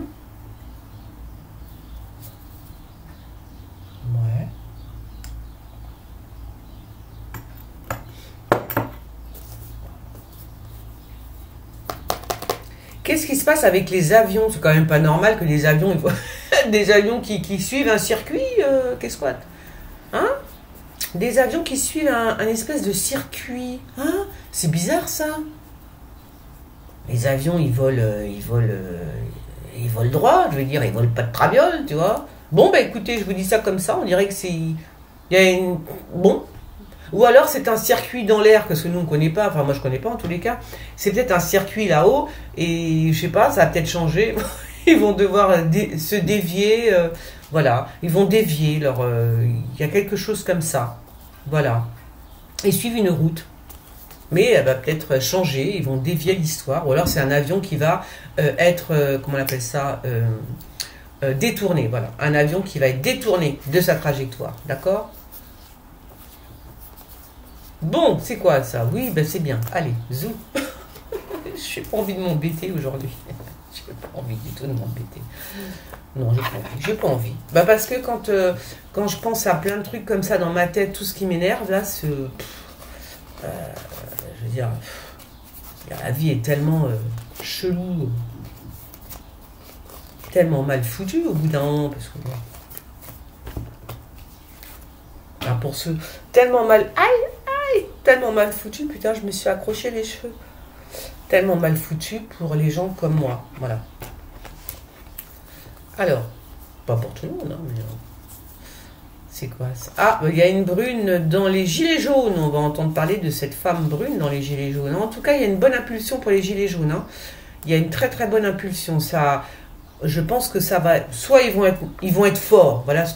Ouais. Qu'est-ce qui se passe avec les avions? C'est quand même pas normal que les avions, des avions qui suivent un circuit, qu'est-ce que hein? Des avions qui suivent un espèce de circuit, hein? C'est bizarre ça. Les avions, ils volent droit, je veux dire, ils volent pas de traviole, tu vois. Bon, bah écoutez, je vous dis ça comme ça, on dirait que c'est... Il y a une... Bon. Ou alors c'est un circuit dans l'air, que nous on ne connaît pas, enfin moi je connais pas en tous les cas. C'est peut-être un circuit là-haut, et je sais pas, ça va peut-être changer. Ils vont devoir se dévier, voilà. Ils vont dévier, il y a quelque chose comme ça. Voilà. Ils suivent une route. Mais elle va peut-être changer, ils vont dévier l'histoire. Ou alors c'est un avion qui va être, comment on appelle ça, détourné. Voilà, un avion qui va être détourné de sa trajectoire. D'accord? Bon, c'est quoi ça? Oui, ben c'est bien. Allez, zou. Je n'ai pas envie de m'embêter aujourd'hui. Je n'ai pas envie du tout de m'embêter. Non, j'ai pas envie. J'ai pas envie. Bah parce que quand je pense à plein de trucs comme ça dans ma tête, tout ce qui m'énerve, là, je veux dire, la vie est tellement chelou, tellement mal foutue au bout d'un moment, parce que alors pour ceux tellement mal, aïe, tellement mal foutu, putain, je me suis accroché les cheveux, tellement mal foutu pour les gens comme moi, voilà. Alors, pas pour tout le monde, hein, mais c'est quoi ça? Ah, il y a une brune dans les gilets jaunes. On va entendre parler de cette femme brune dans les gilets jaunes. En tout cas, il y a une bonne impulsion pour les gilets jaunes. Hein. Il y a une très très bonne impulsion. Ça, je pense que ça va... Soit ils vont être forts. Voilà ce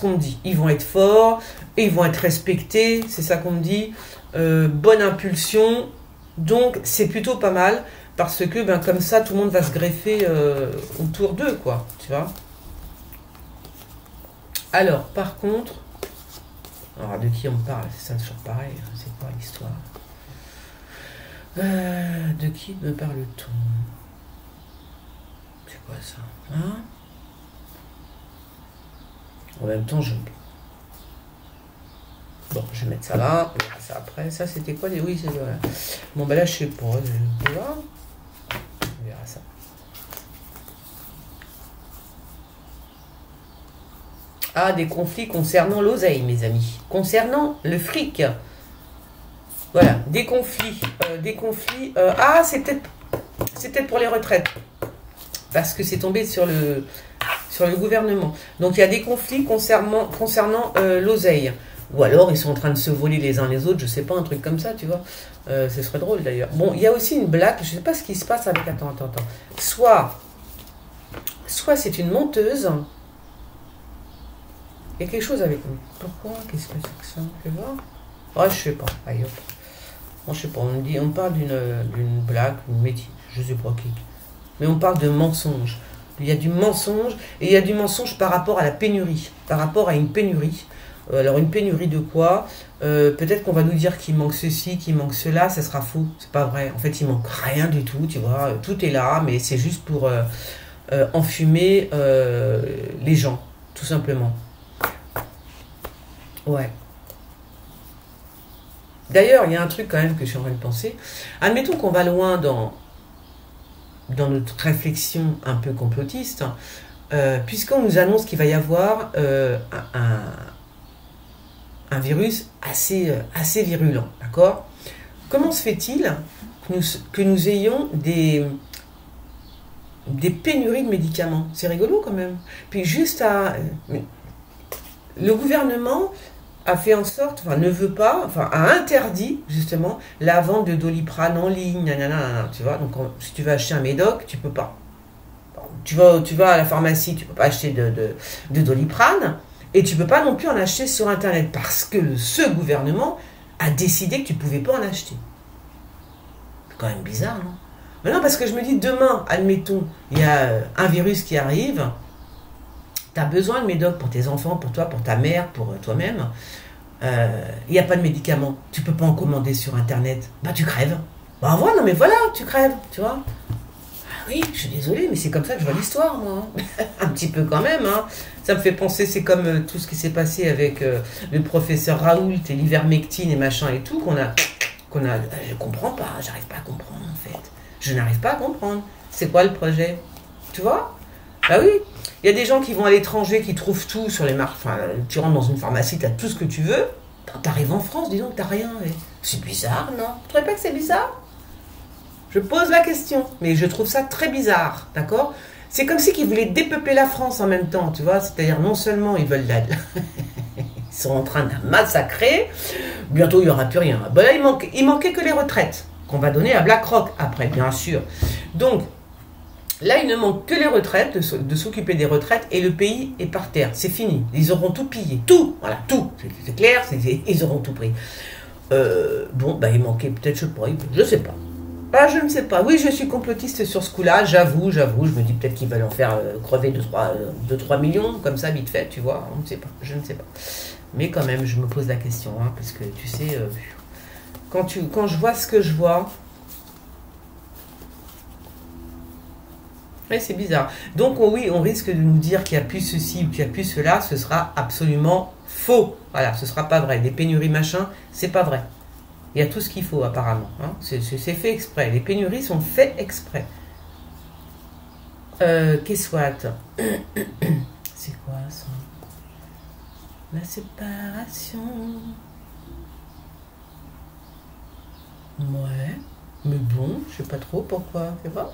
qu'on me dit. Ils vont être forts et ils vont être respectés. C'est ça qu'on me dit. Bonne impulsion. Donc, c'est plutôt pas mal. Parce que, ben, comme ça, tout le monde va se greffer autour d'eux, quoi. Tu vois? Alors, par contre, alors de qui on parle? C'est ça, toujours pareil. C'est quoi l'histoire? De qui me parle-t-on? C'est quoi ça? Hein? En même temps, bon, je vais mettre ça là. On verra ça après. Ça, c'était quoi? Oui, c'est voilà. Bon, ben là, je sais pas. On verra ça. Ah, des conflits concernant l'oseille, mes amis. Concernant le fric. Voilà, des conflits. Ah, c'est peut-être pour les retraites. Parce que c'est tombé sur le gouvernement. Donc, il y a des conflits concernant l'oseille. Ou alors, ils sont en train de se voler les uns les autres. Je sais pas, un truc comme ça, tu vois. Ce serait drôle, d'ailleurs. Bon, il y a aussi une blague. Je sais pas ce qui se passe avec... Attends. Soit c'est une menteuse... Il y a quelque chose avec nous. Pourquoi? Qu'est-ce que c'est que ça? Fais voir. Ah, je sais pas. Aïe, hop. Bon, je sais pas. On parle d'une blague, une métier. Je sais pas qui. Mais on parle de mensonge. Il y a du mensonge. Et il y a du mensonge par rapport à la pénurie. Par rapport à une pénurie. Alors, une pénurie de quoi? Peut-être qu'on va nous dire qu'il manque ceci, qu'il manque cela. Ça sera faux. C'est pas vrai. En fait, il manque rien du tout. Tu vois. Tout est là. Mais c'est juste pour... enfumer les gens, tout simplement. Ouais. D'ailleurs, il y a un truc quand même que je suis en train de penser. Admettons qu'on va loin dans notre réflexion un peu complotiste, puisqu'on nous annonce qu'il va y avoir un virus assez virulent, d'accord? Comment se fait-il que nous ayons des pénuries de médicaments? C'est rigolo quand même. Puis juste le gouvernement a fait en sorte, enfin ne veut pas, enfin a interdit justement la vente de Doliprane en ligne, nanana, tu vois. Donc si tu veux acheter un médoc, tu peux pas. Tu vas à la pharmacie, tu peux pas acheter de Doliprane, et tu peux pas non plus en acheter sur internet parce que ce gouvernement a décidé que tu pouvais pas en acheter. C'est quand même bizarre, non? Mais non, parce que je me dis, demain, admettons, il y a un virus qui arrive, tu as besoin de médoc pour tes enfants, pour toi, pour ta mère, pour toi-même. Il n'y a pas de médicaments, tu peux pas en commander sur internet, bah tu crèves. Bah voilà, non mais voilà, tu crèves, tu vois. Ah oui, je suis désolée, mais c'est comme ça que je vois l'histoire, moi. Un petit peu quand même, hein. Ça me fait penser, c'est comme tout ce qui s'est passé avec le professeur Raoult et l'ivermectine et machin et tout, je comprends pas, j'arrive pas à comprendre en fait. Je n'arrive pas à comprendre. C'est quoi le projet? Tu vois? Bah oui, il y a des gens qui vont à l'étranger, qui trouvent tout sur les marques. Enfin, tu rentres dans une pharmacie, tu as tout ce que tu veux. T'arrives en France, dis donc, t'as rien. C'est bizarre, non? Tu trouves pas que c'est bizarre? Je pose la question, mais je trouve ça très bizarre, d'accord? C'est comme si ils voulaient dépeupler la France en même temps, tu vois? C'est-à-dire, non seulement ils veulent ils sont en train de la massacrer, bientôt il n'y aura plus rien. Ben là, il manquait que les retraites, qu'on va donner à BlackRock après, bien sûr. Donc, là, il ne manque que les retraites, de s'occuper des retraites, et le pays est par terre. C'est fini. Ils auront tout pillé. Tout. Voilà, tout. C'est clair, ils auront tout pris. Bon, bah, il manquait peut-être, je sais pas. Bah, je ne sais pas. Oui, je suis complotiste sur ce coup-là, j'avoue. Je me dis peut-être qu'ils veulent en faire crever 2-3 millions, comme ça, vite fait, tu vois. On ne sait pas. Je ne sais pas. Mais quand même, je me pose la question, hein, parce que, tu sais, quand je vois ce que je vois... Oui, c'est bizarre. Donc oui, on risque de nous dire qu'il n'y a plus ceci ou qu'il n'y a plus cela, ce sera absolument faux. Voilà, ce ne sera pas vrai. Des pénuries machin, c'est pas vrai. Il y a tout ce qu'il faut apparemment. Hein. C'est fait exprès. Les pénuries sont faites exprès. Qu'est-ce soit? C'est quoi ça? La séparation. Ouais. Mais bon, je sais pas trop pourquoi. C'est pas.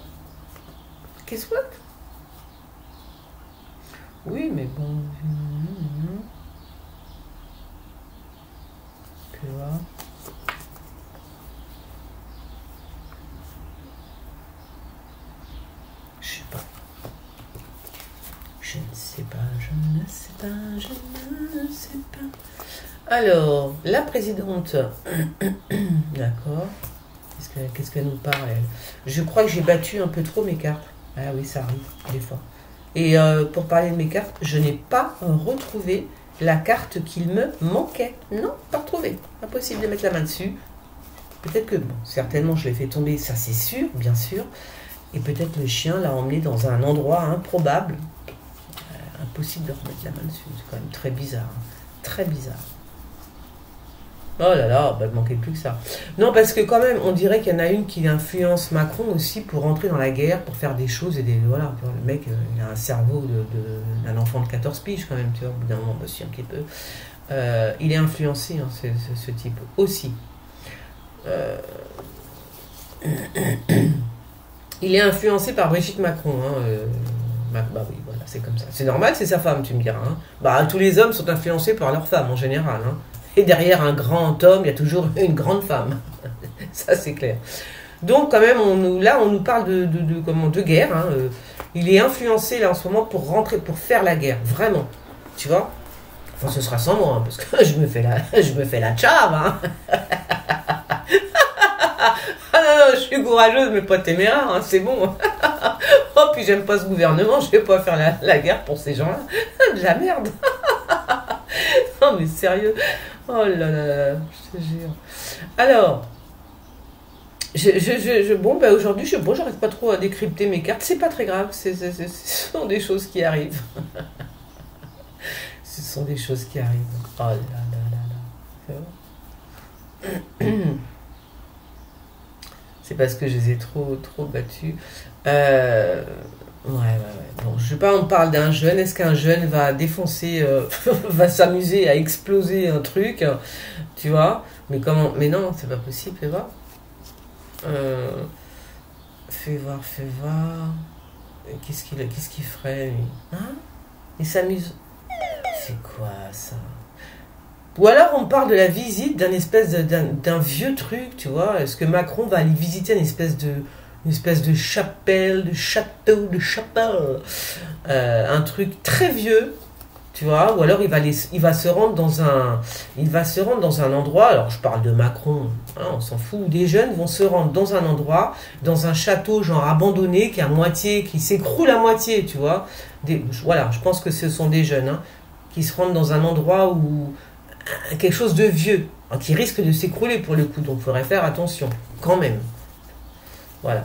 Qu'est-ce que? Oui, mais bon. Tu vois. Je sais pas. Je ne sais pas, je ne sais pas, je ne sais pas. Alors, la présidente. D'accord. Qu'est-ce qu'elle nous parle, elle? Je crois que j'ai battu un peu trop mes cartes. Ah oui, ça arrive, des fois. Et pour parler de mes cartes, je n'ai pas retrouvé la carte qu'il me manquait. Non, pas retrouvé. Impossible de mettre la main dessus. Peut-être que, bon, certainement je l'ai fait tomber, ça c'est sûr, bien sûr. Et peut-être le chien l'a emmené dans un endroit improbable. Impossible de remettre la main dessus. C'est quand même très bizarre. Hein. Très bizarre. Oh là là, bah, il ne manquait plus que ça. Non, parce que quand même, on dirait qu'il y en a une qui influence Macron aussi pour rentrer dans la guerre, pour faire des choses et des... Voilà, tu vois, le mec, il a un cerveau d'un enfant de 14 piges quand même, tu vois, au bout d'un moment, aussi un petit peu. Il est influencé, hein, ce type, aussi. Il est influencé par Brigitte Macron, hein, bah oui, voilà, c'est comme ça. C'est normal, c'est sa femme, tu me diras. Hein. Bah, tous les hommes sont influencés par leur femme, en général, hein. Et derrière un grand homme, il y a toujours une grande femme. Ça, c'est clair. Donc, quand même, on nous parle de guerre. Hein. Il est influencé, là, en ce moment, pour faire la guerre. Vraiment. Tu vois? Enfin, ce sera sans moi, hein, parce que je me fais la tchave. Hein. Ah non, je suis courageuse, mais pas téméraire. Hein, c'est bon. Oh, puis j'aime pas ce gouvernement. Je vais pas faire la guerre pour ces gens-là. De la merde. Non, mais sérieux. Oh là là, je te jure. Alors, Bon, bah aujourd'hui, bon, j'arrête pas trop à décrypter mes cartes. C'est pas très grave. Ce sont des choses qui arrivent. Ce sont des choses qui arrivent. Oh là là là là. C'est parce que je les ai trop battus. Ouais. Bon, je sais pas, on parle d'un jeune. Est-ce qu'un jeune va défoncer, va s'amuser à exploser un truc, tu vois? Mais comment? Mais non, c'est pas possible, fais voir. Fais voir. Qu'est-ce qu'il ferait, lui? Hein? Il s'amuse. C'est quoi ça? Ou alors on parle de la visite d'un vieux truc, tu vois. Est-ce que Macron va aller visiter une espèce de chapelle, de château, de chapelle, un truc très vieux, tu vois. Ou alors il va se rendre dans un endroit. Alors je parle de Macron, hein, on s'en fout. Des jeunes vont se rendre dans un endroit, dans un château genre abandonné qui s'écroule à moitié, tu vois. Voilà, je pense que ce sont des jeunes, hein, qui se rendent dans un endroit où quelque chose de vieux, hein, qui risque de s'écrouler pour le coup, donc il faudrait faire attention, quand même. Voilà.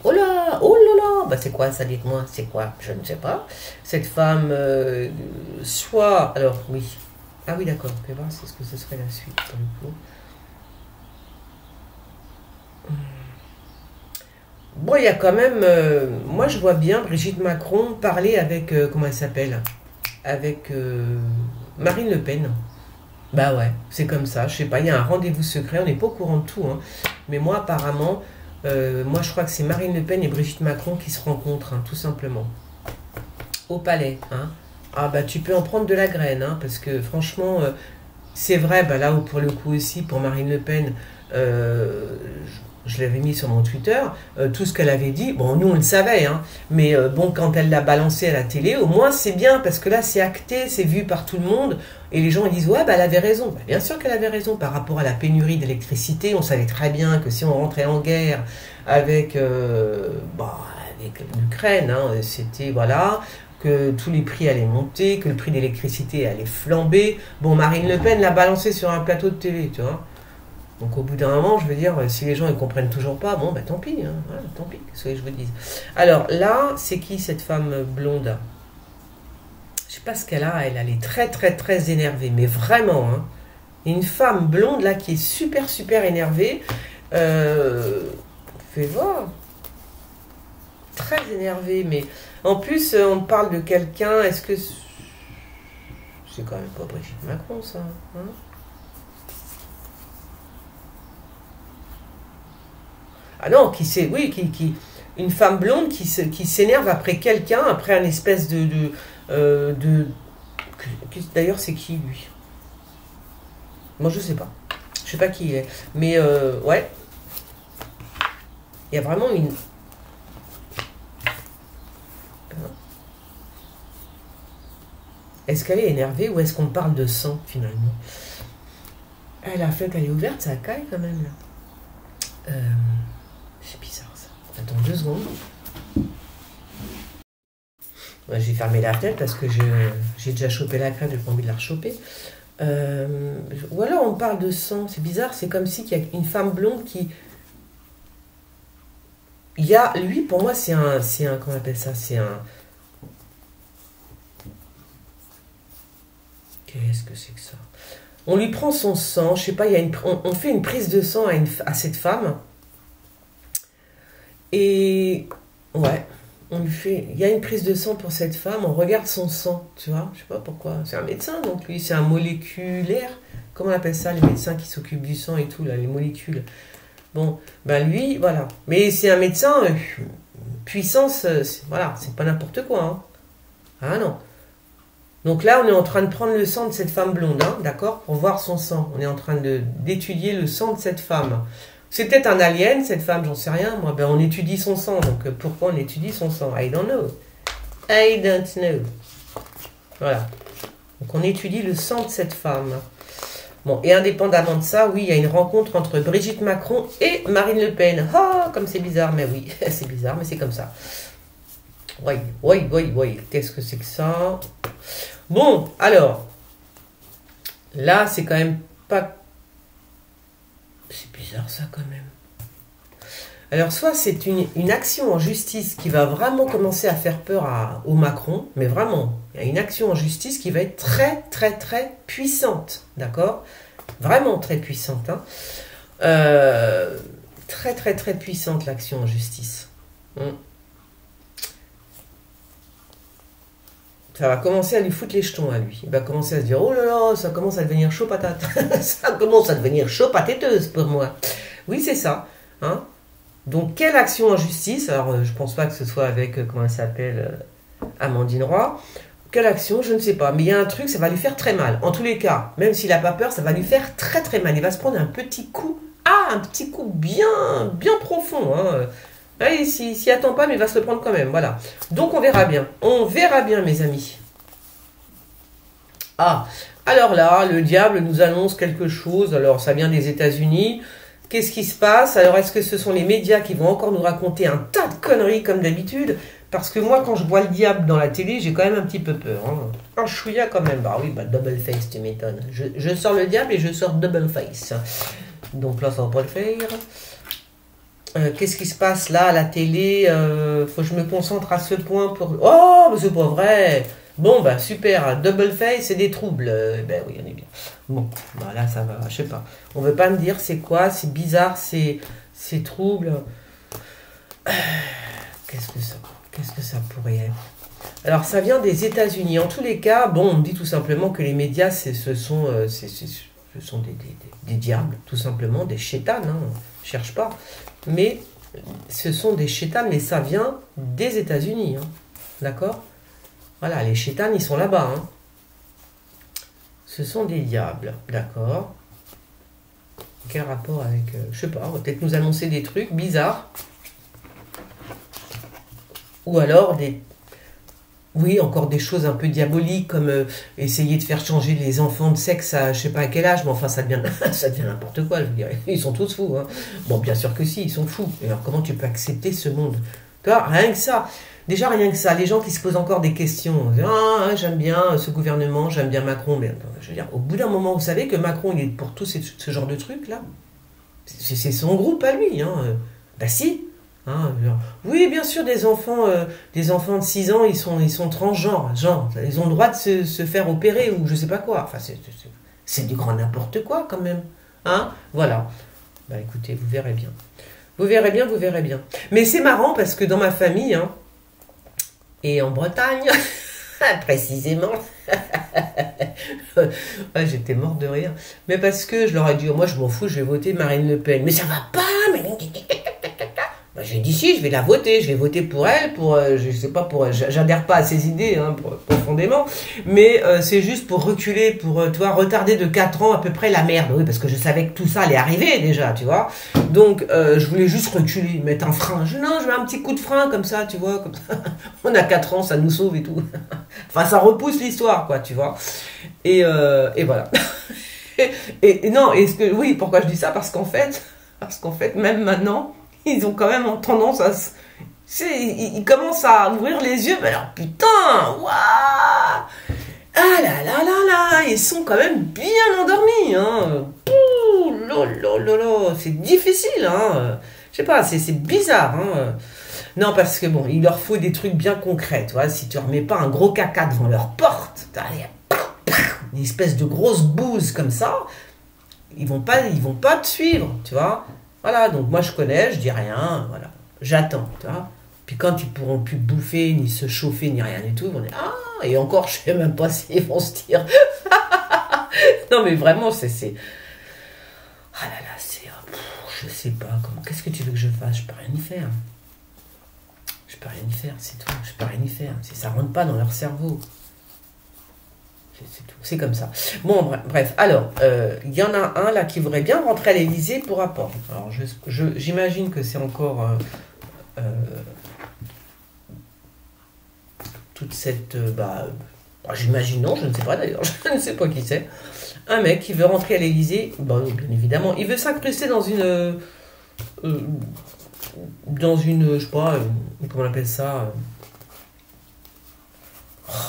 Oh là là, bah c'est quoi ça, dites-moi, c'est quoi? Je ne sais pas. Cette femme, soit, alors oui, ah oui d'accord, on peut voir c'est ce que ce serait la suite pour le coup. Bon, il y a quand même, moi je vois bien Brigitte Macron parler avec, comment elle s'appelle? Avec Marine Le Pen. Bah ouais, c'est comme ça, je sais pas, il y a un rendez-vous secret, on n'est pas au courant de tout, hein. Mais moi apparemment, moi je crois que c'est Marine Le Pen et Brigitte Macron qui se rencontrent, hein, tout simplement. Au palais, hein. Ah bah tu peux en prendre de la graine, hein, parce que franchement, c'est vrai, bah là où pour le coup aussi, pour Marine Le Pen, je l'avais mis sur mon Twitter, tout ce qu'elle avait dit, bon nous on le savait, hein, mais bon quand elle l'a balancé à la télé, au moins c'est bien, parce que là c'est acté, c'est vu par tout le monde, et les gens ils disent ouais bah elle avait raison, bah, bien sûr qu'elle avait raison par rapport à la pénurie d'électricité, on savait très bien que si on rentrait en guerre avec, avec l'Ukraine, hein, c'était voilà, que tous les prix allaient monter, que le prix d'électricité allait flamber, bon Marine Le Pen l'a balancé sur un plateau de télé, tu vois. Donc au bout d'un moment, je veux dire, si les gens ne comprennent toujours pas, bon, bah tant pis, hein, voilà, tant pis, qu'est-ce que je vous dise. Alors là, c'est qui cette femme blonde? Je sais pas ce qu'elle a, elle est très énervée, mais vraiment, hein. Une femme blonde là qui est super énervée, fais voir, très énervée, mais en plus, on parle de quelqu'un, est-ce que c'est quand même pas Brigitte Macron ça, hein? Ah non, une femme blonde qui s'énerve après quelqu'un, après un espèce d'ailleurs, c'est qui lui? Moi, je sais pas. Je sais pas qui il est. Mais ouais, il y a vraiment une. Est-ce qu'elle est énervée ou est-ce qu'on parle de sang finalement? Elle a fait qu'elle est ouverte, ça caille quand même là. C'est bizarre ça. Attends 2 secondes. Ouais, j'ai fermé la fenêtre parce que j'ai déjà chopé la crème, j'ai pas envie de la rechoper. Ou alors on parle de sang, c'est bizarre, c'est comme si qu'il y a une femme blonde qui. Il y a. Lui, pour moi, c'est un. Comment on appelle ça? C'est un. Qu'est-ce que c'est que ça? On lui prend son sang, je sais pas, on fait une prise de sang à cette femme. Et ouais, il y a une prise de sang pour cette femme, on regarde son sang, tu vois, je sais pas pourquoi. C'est un médecin, donc lui, c'est un moléculaire. Comment on appelle ça, les médecins qui s'occupent du sang et tout, là, les molécules. Bon, ben lui, voilà. Mais c'est un médecin, puissance, voilà, c'est pas n'importe quoi, hein. Ah non. Donc là, on est en train de prendre le sang de cette femme blonde, hein, d'accord, pour voir son sang. On est en train d'étudier le sang de cette femme. C'est peut-être un alien, cette femme, j'en sais rien, moi. Ben, on étudie son sang, donc pourquoi on étudie son sang? I don't know. I don't know. Voilà. Donc on étudie le sang de cette femme. Bon, et indépendamment de ça, oui, il y a une rencontre entre Brigitte Macron et Marine Le Pen. Ah, comme c'est bizarre, mais oui, c'est bizarre, mais c'est comme ça. Oui. Qu'est-ce que c'est que ça? Bon, alors, là, c'est quand même pas... C'est bizarre ça quand même. Alors, soit c'est une action en justice qui va vraiment commencer à faire peur au Macron, mais vraiment, il y a une action en justice qui va être très, très, très puissante, d'accord? Vraiment très puissante, hein. Très, très, très puissante, l'action en justice. Ça va commencer à lui foutre les jetons à lui. Il va commencer à se dire, oh là là, ça commence à devenir chaud patate. Ça commence à devenir chaud patateuse pour moi. Oui, c'est ça, hein. Donc, quelle action en justice? Alors, je pense pas que ce soit avec, comment elle s'appelle, Amandine Roy. Quelle action? Je ne sais pas. Mais il y a un truc, ça va lui faire très mal. En tous les cas, même s'il n'a pas peur, ça va lui faire très très mal. Il va se prendre un petit coup. Ah, un petit coup bien, bien profond. Hein. Il s'y attend pas, mais il va se le prendre quand même. Voilà. Donc, on verra bien. On verra bien, mes amis. Ah, alors là, le diable nous annonce quelque chose. Alors, ça vient des États-Unis. Qu'est-ce qui se passe? Alors, est-ce que ce sont les médias qui vont encore nous raconter un tas de conneries comme d'habitude? Parce que moi, quand je vois le diable dans la télé, j'ai quand même un petit peu peur. Hein. Un chouïa quand même. Bah oui, bah double face, tu m'étonnes. Je sors le diable et je sors double face. Donc là, ça va pas le faire. Qu'est-ce qui se passe là à la télé? Faut que je me concentre à ce point pour... Oh, mais c'est pas vrai! Bon, bah super, double face et des troubles. Ben oui, on est bien. Bon, bah là, ça va, je sais pas. On veut pas me dire c'est quoi, c'est bizarre, c'est trouble. Qu'est-ce que ça pourrait être? Alors, ça vient des États-Unis. En tous les cas, bon, on me dit tout simplement que les médias, ce sont des diables, tout simplement, des chétanes, hein, on cherche pas. Mais ce sont des chétanes, mais ça vient des États-Unis, hein, d'accord? Voilà, les chétanes, ils sont là-bas. Hein. Ce sont des diables, d'accord. Quel rapport avec... je sais pas, on va peut-être nous annoncer des trucs bizarres. Ou alors des... Oui, encore des choses un peu diaboliques, comme essayer de faire changer les enfants de sexe à je sais pas à quel âge, mais enfin ça devient n'importe quoi, je veux dire. Ils sont tous fous. Hein. Bon, bien sûr que si, ils sont fous. Et alors comment tu peux accepter ce monde? Tu vois, rien que ça. Déjà, rien que ça, les gens qui se posent encore des questions. Ah, j'aime bien ce gouvernement, j'aime bien Macron. Mais je veux dire, au bout d'un moment, vous savez que Macron, il est pour tout ce genre de trucs-là. C'est son groupe à lui. Hein. Bah si. Hein, oui, bien sûr, des enfants de 6 ans, ils sont transgenres. Genre, ils ont le droit de se faire opérer ou je sais pas quoi. Enfin, c'est du grand n'importe quoi quand même. Hein, voilà. Bah écoutez, vous verrez bien. Vous verrez bien, vous verrez bien. Mais c'est marrant parce que dans ma famille... Hein, et en Bretagne, précisément, ouais, j'étais morte de rire. Mais parce que je leur ai dit, oh, moi je m'en fous, je vais voter Marine Le Pen. Mais ça va pas, mais... Bah, j'ai dit si, je vais la voter, je vais voter pour elle, je sais pas, j'adhère pas à ses idées, hein, profondément, mais c'est juste pour reculer, pour, tu vois, retarder de 4 ans à peu près la merde, oui, parce que je savais que tout ça allait arriver déjà, tu vois, donc je voulais juste reculer, mettre un frein, non, je mets un petit coup de frein comme ça, tu vois, comme ça, on a 4 ans, ça nous sauve et tout, enfin ça repousse l'histoire, quoi, tu vois, et voilà, et non, oui, pourquoi je dis ça, parce qu'en fait, même maintenant, ils ont quand même tendance à... Ils commencent à ouvrir les yeux, mais alors putain, waouh, ah là là là là, ils sont quand même bien endormis, hein. Ouh, là, c'est difficile, hein. Je sais pas, c'est bizarre, hein. Non, parce que bon, il leur faut des trucs bien concrets, tu vois. Si tu remets pas un gros caca devant leur porte, une espèce de grosse bouse comme ça, ils vont pas te suivre, tu vois. Voilà, donc moi je connais, je dis rien, voilà, j'attends, tu vois. Puis quand ils pourront plus bouffer, ni se chauffer, ni rien du tout, ils vont dire, ah, et encore, je sais même pas s'ils vont se dire. Non mais vraiment, c'est... Ah là là, je sais pas, qu'est-ce que tu veux que je fasse? Je peux rien y faire. Je peux rien y faire, c'est tout, je peux rien y faire. Ça rentre pas dans leur cerveau. C'est tout, c'est comme ça. Bon, bref, alors, il y en a un là qui voudrait bien rentrer à l'Élysée pour rapport. Alors, j'imagine que c'est encore toute cette... j'imagine, non, je ne sais pas d'ailleurs, je ne sais pas qui c'est. Un mec qui veut rentrer à l'Élysée, bien évidemment, il veut s'incruster dans une... je sais pas, comment on appelle ça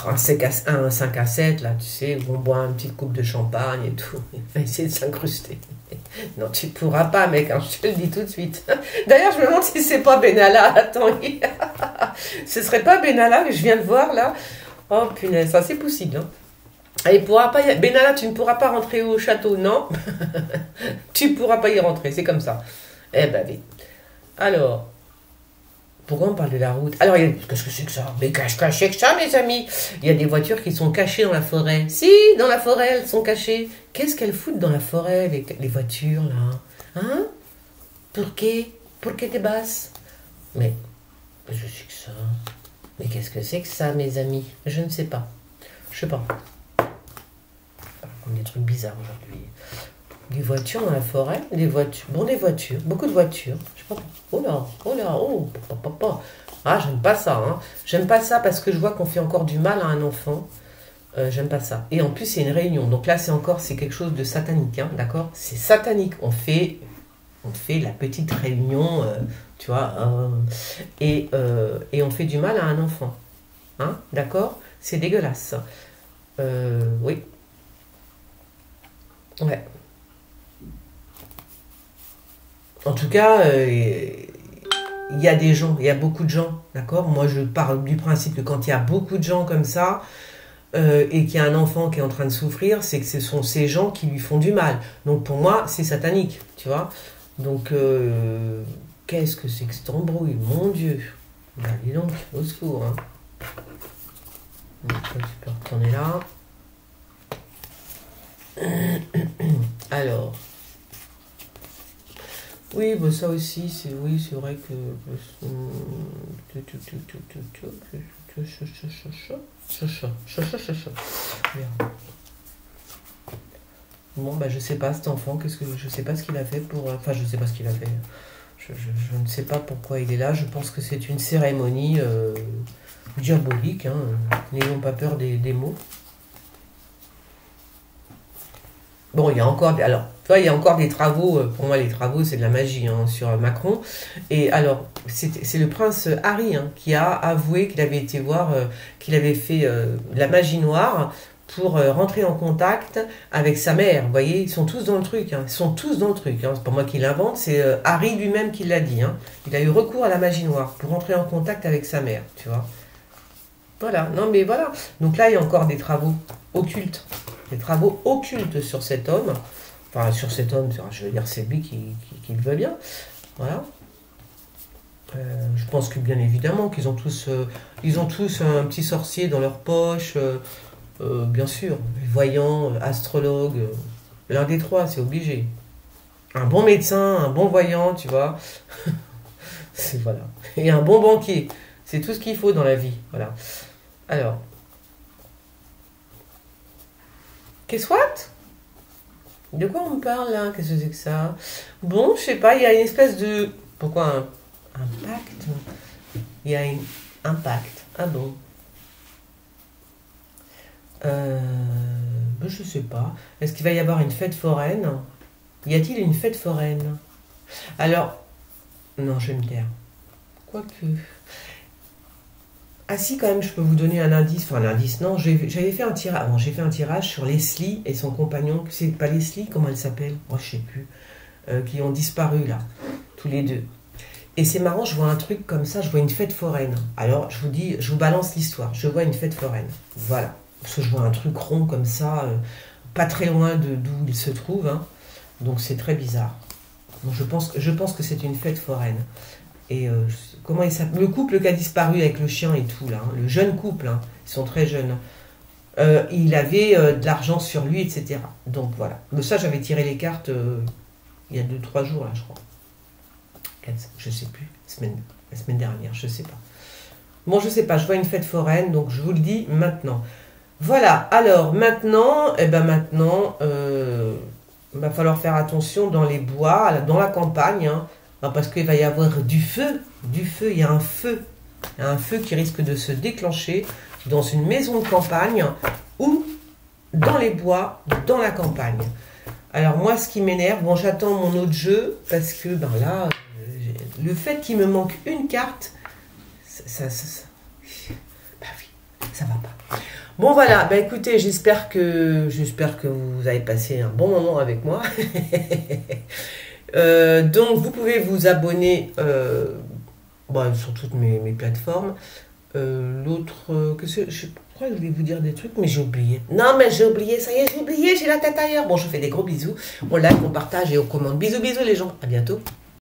un 5 à 7, là, tu sais, où on boit une petite coupe de champagne et tout. Il va essayer de s'incruster. Non, tu pourras pas, mec, hein, je te le dis tout de suite. D'ailleurs, je me demande si c'est pas Benalla. Attends, ce serait pas Benalla que je viens de voir, là? Oh, punaise, ça, c'est possible, hein. Il pourra pas Benalla, tu ne pourras pas rentrer au château, non? Tu ne pourras pas y rentrer, c'est comme ça. Eh ben, vite. Alors, pourquoi on parle de la route? Alors, qu'est-ce que c'est que ça? Mais caché que ça, mes amis. Il y a des voitures qui sont cachées dans la forêt. Si, dans la forêt, elles sont cachées. Qu'est-ce qu'elles foutent dans la forêt, les voitures, là? Hein? Pour que t'es basse? Mais, qu'est-ce que c'est que ça? Mais qu'est-ce que c'est que ça, mes amis? Je ne sais pas. Je sais pas. Des trucs bizarres aujourd'hui. Des voitures dans la forêt, des voitures, beaucoup de voitures. Je sais pas. Oh là, oh, papa. Ah, j'aime pas ça, hein. J'aime pas ça parce que je vois qu'on fait encore du mal à un enfant. J'aime pas ça. Et en plus, c'est une réunion. Donc là, c'est quelque chose de satanique, hein, d'accord? C'est satanique. On fait la petite réunion, tu vois, et on fait du mal à un enfant, hein, d'accord? C'est dégueulasse. Oui. Ouais. En tout cas, il y a des gens, il y a beaucoup de gens, d'accord? Moi, je parle du principe que quand il y a beaucoup de gens comme ça, et qu'il y a un enfant qui est en train de souffrir, c'est que ce sont ces gens qui lui font du mal. Donc pour moi, c'est satanique, tu vois? Donc, qu'est-ce que c'est que cette embrouille? Mon Dieu! Ben, dis donc, au secours, hein. Donc, tu peux retourner là. Alors, oui, bah ça aussi, c'est vrai que bon, bah je sais pas cet enfant, je sais pas ce qu'il a fait pour, enfin je sais pas ce qu'il a fait. Je ne sais pas pourquoi il est là. Je pense que c'est une cérémonie diabolique, hein. N'ayons pas peur des mots. Bon, il y a encore, alors, tu vois, il y a encore des travaux, pour moi les travaux c'est de la magie, hein, sur Macron. Et alors, c'est le prince Harry, hein, qui a avoué qu'il avait été voir, qu'il avait fait de la magie noire pour rentrer en contact avec sa mère. Vous voyez, ils sont tous dans le truc, hein, ils sont tous dans le truc, hein. C'est pas moi qui l'invente, c'est Harry lui-même qui l'a dit, hein. Il a eu recours à la magie noire pour rentrer en contact avec sa mère, tu vois. Voilà, non mais voilà. Donc là, il y a encore des travaux occultes. Des travaux occultes sur cet homme. Enfin, sur cet homme, je veux dire, c'est lui qui le veut bien. Voilà. Je pense que bien évidemment qu'ils ont tous un petit sorcier dans leur poche. Bien sûr, voyant, astrologue, l'un des trois, c'est obligé. Un bon médecin, un bon voyant, tu vois. Voilà. Et un bon banquier. C'est tout ce qu'il faut dans la vie. Voilà. Alors. Qu'est-ce what? De quoi on me parle là? Qu'est-ce que c'est que ça? Bon, je sais pas, il y a une espèce de... Pourquoi un pacte? Il y a un pacte. Ah bon? Je sais pas. Est-ce qu'il va y avoir une fête foraine? Y a-t-il une fête foraine? Alors, non, je vais me taire. Quoique... Ah si, quand même, je peux vous donner un indice. Enfin, un indice, non, j'avais fait un tirage. Bon, j'ai fait un tirage sur Leslie et son compagnon. C'est pas Leslie, comment elle s'appelle? Moi, je sais plus. Qui ont disparu, là, tous les deux. Et c'est marrant, je vois un truc comme ça, je vois une fête foraine. Alors, je vous dis, je vous balance l'histoire. Je vois une fête foraine. Voilà. Parce que je vois un truc rond comme ça, pas très loin d'où il se trouve, hein. Donc, c'est très bizarre. Donc, je pense que c'est une fête foraine. Et comment il s'appelle? Le couple qui a disparu avec le chien et tout, là, hein, le jeune couple, hein, ils sont très jeunes. Il avait de l'argent sur lui, etc. Donc voilà. Mais ça, j'avais tiré les cartes il y a 2-3 jours, là, je crois. Je sais plus. La semaine dernière, je sais pas. Bon, je sais pas, je vois une fête foraine, donc je vous le dis maintenant. Voilà, alors maintenant, va falloir faire attention dans les bois, dans la campagne, hein. Parce qu'il va y avoir du feu, il y a un feu qui risque de se déclencher dans une maison de campagne ou dans les bois, dans la campagne. Alors moi, ce qui m'énerve, bon, j'attends mon autre jeu parce que ben là, le fait qu'il me manque une carte, bah oui, ça va pas. Bon voilà, bah écoutez, j'espère que vous avez passé un bon moment avec moi. Donc vous pouvez vous abonner sur toutes mes plateformes. L'autre, je crois que je voulais vous dire des trucs, mais j'ai oublié. Non, mais j'ai oublié, ça y est, j'ai oublié, j'ai la tête ailleurs. Bon, je vous fais des gros bisous. On like, on partage et on commente. Bisous, bisous les gens. À bientôt.